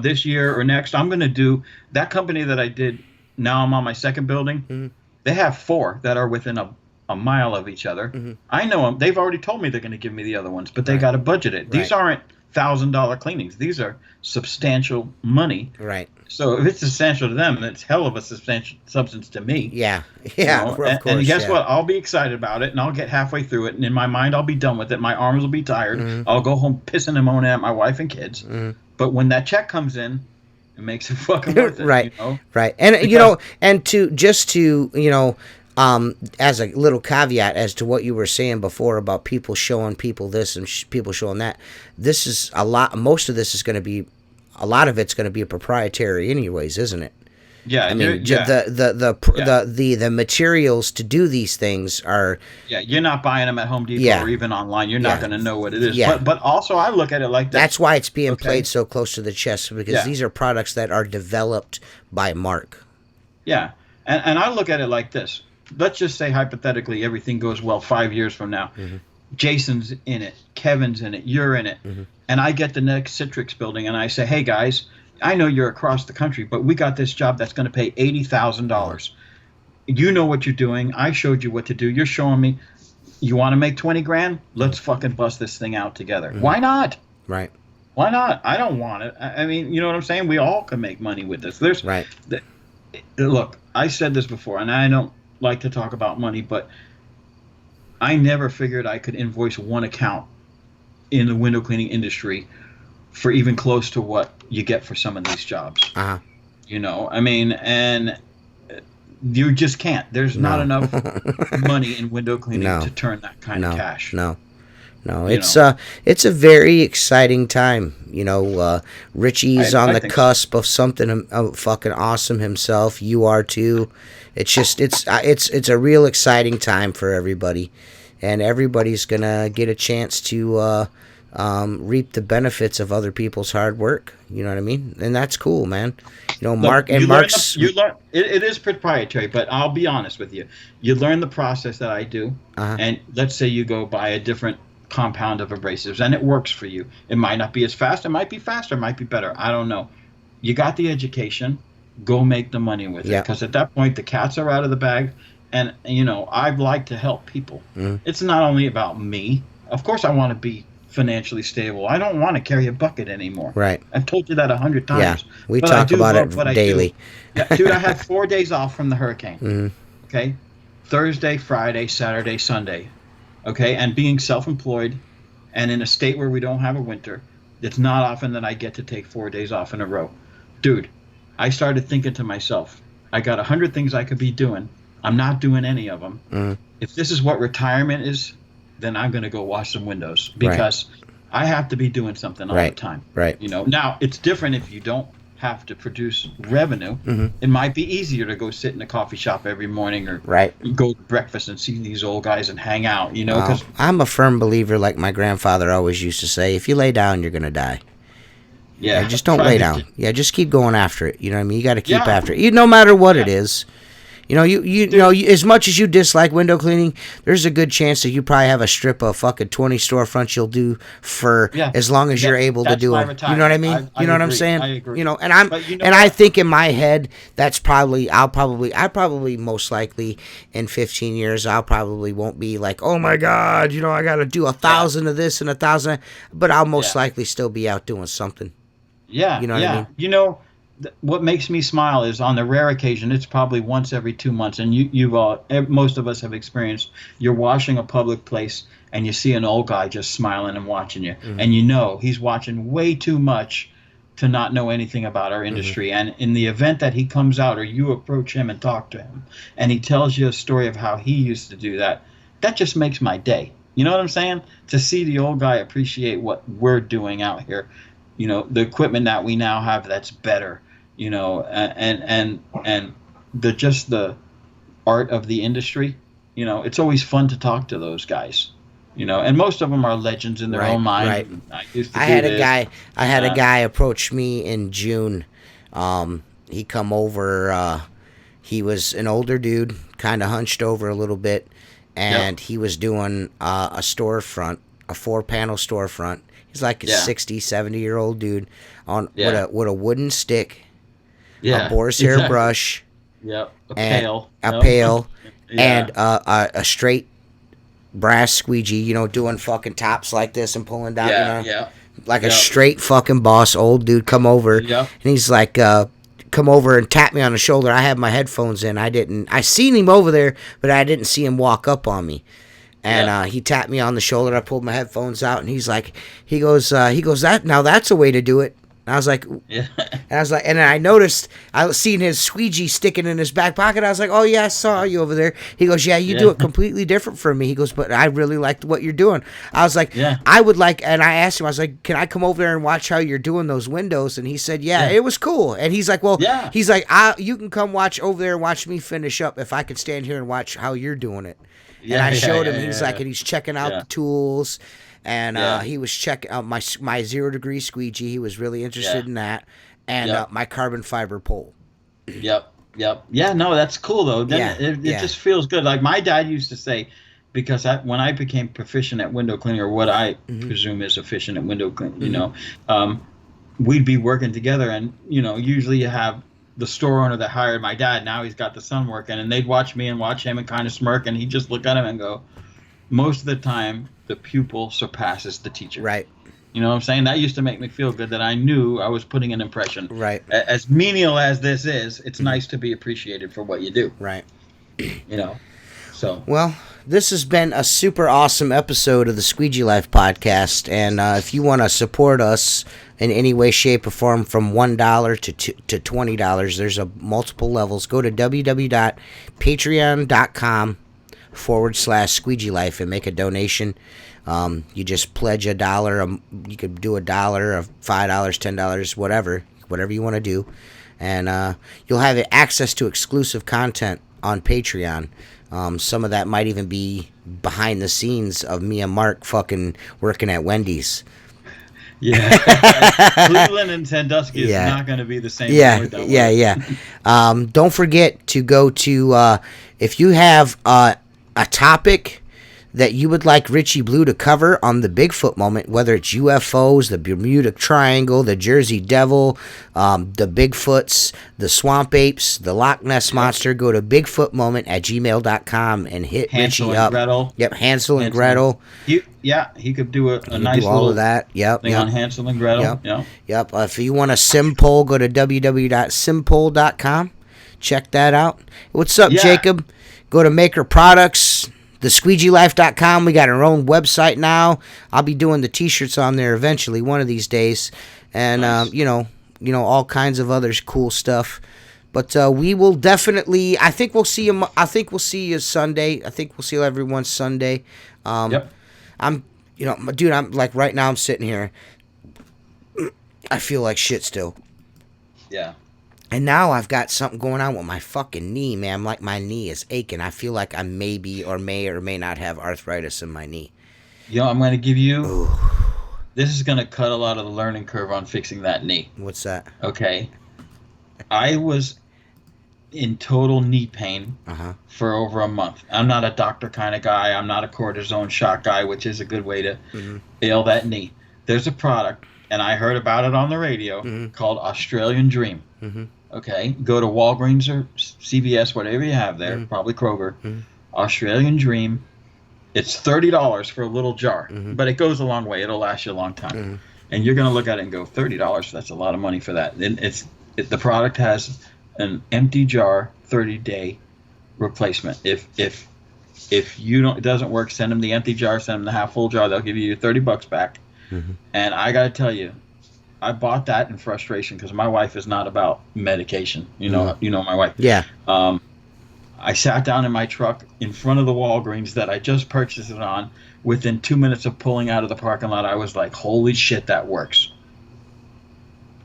this year or next, I'm going to do that company that I did. Now I'm on my second building. They have 4 that are within a mile of each other. I know them. They've already told me they're going to give me the other ones, but they got to budget it. These aren't $1,000 cleanings. These are substantial money. Right. So if it's substantial to them, it's hell of a substantial substance to me. Yeah. Of course. And guess what? I'll be excited about it, and I'll get halfway through it, and in my mind, I'll be done with it. My arms will be tired. I'll go home pissing and moaning at my wife and kids. But when that check comes in, it makes it fucking worth it. Right. And and to as a little caveat as to what you were saying before about people showing people this and people showing that, this is a lot. Most of this is going to be, a lot of it's going to be proprietary, anyways, isn't it? Yeah, I mean, yeah. the materials to do these things are. Yeah, you're not buying them at Home Depot Yeah. or even online. You're not going to know what it is. Yeah. But also, I look at it like this. That's why it's being Okay. played so close to the chest, because Yeah. these are products that are developed by Mark. Yeah, and I look at it like this. Let's just say hypothetically everything goes well 5 years from now. Mm-hmm. Jason's in it, Kevin's in it, you're in it, and I get the next Citrix building and I say, hey guys, I know you're across the country, but we got this job that's going to pay $80,000. You know what you're doing. I showed you what to do. You're showing me. You want to make 20 grand? Let's fucking bust this thing out together. Why not? Right. Why not? I don't want it. I mean, you know what I'm saying? We all can make money with this. There's Right. Look, I said this before, and I don't like to talk about money, but I never figured I could invoice one account in the window cleaning industry for even close to what you get for some of these jobs. Uh-huh. You know, I mean, and you just can't. There's not enough money in window cleaning No. to turn that kind of cash. No. You It's know. it's a very exciting time. You know, Richie's on the think cusp of something fucking awesome himself. You are too. It's just it's a real exciting time for everybody, and everybody's gonna get a chance to reap the benefits of other people's hard work. You know what I mean? And that's cool, man. You know, Mark and Mark's. It is proprietary, but I'll be honest with you. You learn the process that I do, and let's say you go buy a different compound of abrasives, and it works for you. It might not be as fast. It might be faster. It might be better. I don't know. You got the education. Go make the money with it, Yeah. because at that point the cats are out of the bag, and you know I'd like to help people. It's not only about me. Of course, I want to be financially stable. I don't want to carry a bucket anymore. Right. I've told you that 100 times. Yeah, we But I talk do about love it what I do. daily. Yeah, dude, I had 4 days off from the hurricane. Okay, Thursday, Friday, Saturday, Sunday. Okay, and being self-employed, and in a state where we don't have a winter, it's not often that I get to take 4 days off in a row. Dude, I started thinking to myself, I got 100 things I could be doing. I'm not doing any of them. If this is what retirement is, then I'm going to go wash some windows, because I have to be doing something all the time. Right. You know, now it's different if you don't have to produce revenue. It might be easier to go sit in a coffee shop every morning, or go to breakfast and see these old guys and hang out, you know, because I'm a firm believer, like my grandfather always used to say, if you lay down, you're going to die. yeah, Just don't try lay to- down. Yeah, just keep going after it. You know what I mean? You got to keep Yeah. after it, no matter what it is. You know, you know, as much as you dislike window cleaning, there's a good chance that you probably have a strip of fucking 20 storefronts you'll do for as long as you're able to that's do my them. You know what I mean? retirement. I You know what I'm agree. saying? I agree. You know, and But you know and I what? think in my head that's probably I probably most likely in 15 years I'll probably won't be like, oh my god, you know, I got to do 1,000 of this and 1,000, but I'll most likely still be out doing something. Yeah, You know what I mean? You know, what makes me smile is on the rare occasion, it's probably once every 2 months, and most of us have experienced, you're washing a public place and you see an old guy just smiling and watching you, and you know he's watching way too much to not know anything about our industry. And in the event that he comes out, or you approach him and talk to him, and he tells you a story of how he used to do that, that just makes my day. You know what I'm saying? To see the old guy appreciate what we're doing out here, you know, the equipment that we now have that's better, you know, and the art of the industry, you know, it's always fun to talk to those guys, you know, and most of them are legends in their own mind. Right. I used to I do had this. a guy approach me in June. He come over. He was an older dude, kind of hunched over a little bit, and he was doing a storefront, a 4-panel storefront. He's like a 60, 70-year-old dude with a wooden stick, a boar's hair brush, a and pail, a pail, and a straight brass squeegee, you know, doing fucking tops like this and pulling down, like a straight fucking boss old dude come over, and he's like, come over and tap me on the shoulder. I have my headphones in. I seen him over there, but I didn't see him walk up on me. And he tapped me on the shoulder. I pulled my headphones out, and he goes, that's a way to do it. And I was like, Yeah. and then I noticed, I was seeing his squeegee sticking in his back pocket. I was like, oh yeah, I saw you over there. He goes, yeah, you do it completely different from me. He goes, but I really liked what you're doing. I was like, Yeah. I would like, and I asked him, I was like, can I come over there and watch how you're doing those windows? And he said, yeah, it was cool. And he's like, well, Yeah. he's like, you can come watch over there and watch me finish up if I could stand here and watch how you're doing it. And I showed him, he's like, and he's checking out the tools. And he was checking out my 0 degree squeegee. He was really interested in that. And my carbon fiber pole. Yep. Yeah, no, that's cool, though. It just feels good. Like my dad used to say, because when I became proficient at window cleaning, or what I presume is efficient at window cleaning, you know, we'd be working together. And, you know, usually you have the store owner that hired my dad. Now he's got the son working. And they'd watch me and watch him and kind of smirk. And he'd just look at him and go, most of the time, the pupil surpasses the teacher. Right. You know what I'm saying? That used to make me feel good that I knew I was putting an impression. Right. As menial as this is, it's nice to be appreciated for what you do. Right. You know? So. Well, this has been a super awesome episode of the Squeegee Life podcast. And if you want to support us in any way, shape, or form, from $1 to $20, there's multiple levels. Go to www.patreon.com/Squeegee Life and make a donation. You just pledge $1. You could do $1 or $5, $10, whatever you want to do, and you'll have access to exclusive content on Patreon. Some of that might even be behind the scenes of me and Mark fucking working at Wendy's. Yeah, Cleveland and Sandusky is not going to be the same. Don't forget to go to if you have a topic that you would like Richie Blue to cover on the Bigfoot moment, whether it's UFOs, the Bermuda Triangle, the Jersey Devil, the Bigfoots, the Swamp Apes, the Loch Ness Monster, go to bigfootmoment@gmail.com and hit Hansel Richie and up. Gretel. Yep, Hansel and Gretel. He could do a nice do all little of that. Yep, thing on Hansel and Gretel. Yep. If you want a sim poll, go to www.simpoll.com. Check that out. What's up, Jacob? Go to Maker Products. TheSqueegeeLife.com. We got our own website now. I'll be doing the T-shirts on there eventually, one of these days, and nice. you know, all kinds of other cool stuff. But we will definitely. I think we'll see you. I think we'll see you Sunday. I think we'll see everyone Sunday. Yep. I'm like right now. I'm sitting here. I feel like shit still. Yeah. And now I've got something going on with my fucking knee, man. Like my knee is aching. I feel like I may or may not have arthritis in my knee. I'm going to give you. This is going to cut a lot of the learning curve on fixing that knee. What's that? Okay. I was in total knee pain for over a month. I'm not a doctor kind of guy. I'm not a cortisone shot guy, which is a good way to ail that knee. There's a product, and I heard about it on the radio, called Australian Dream. Okay, go to Walgreens or CVS, whatever you have there, probably Kroger. Australian Dream. It's $30 for a little jar, but it goes a long way. It'll last you a long time. And you're going to look at it and go, $30, that's a lot of money for that. And the product has an empty jar 30-day replacement. If it doesn't work, send them the empty jar, send them the half full jar. They'll give you your $30 back. And I got to tell you, I bought that in frustration because my wife is not about medication. You know my wife. Yeah. I sat down in my truck in front of the Walgreens that I just purchased it on. Within 2 minutes of pulling out of the parking lot, I was like, holy shit, that works.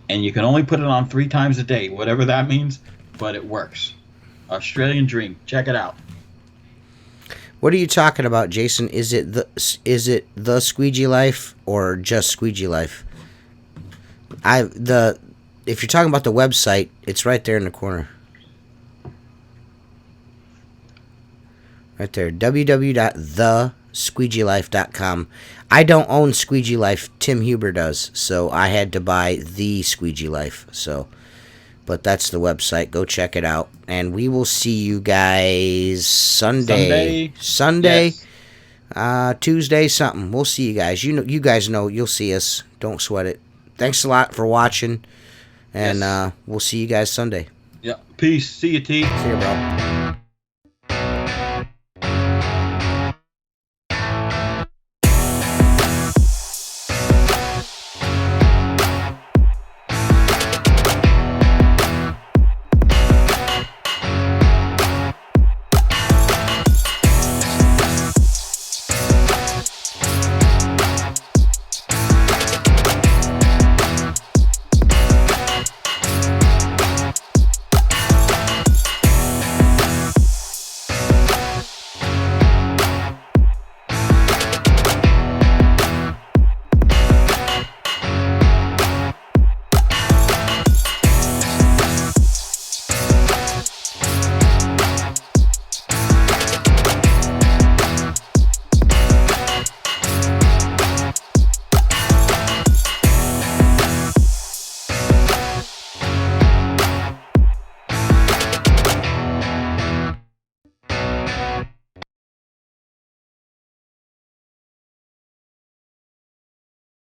And you can only put it on 3 times a day, whatever that means, but it works. Australian Dream. Check it out. What are you talking about, Jason? Is it the Squeegee Life or just Squeegee Life? If you're talking about the website, it's right there in the corner. Right there, www.thesqueegeelife.com. I don't own Squeegee Life. Tim Huber does, so I had to buy the Squeegee Life. But that's the website. Go check it out, and we will see you guys Sunday, yes. Tuesday, something. We'll see you guys. You guys know. You'll see us. Don't sweat it. Thanks a lot for watching, and we'll see you guys Sunday. Yeah. Peace. See you, T. See you, bro.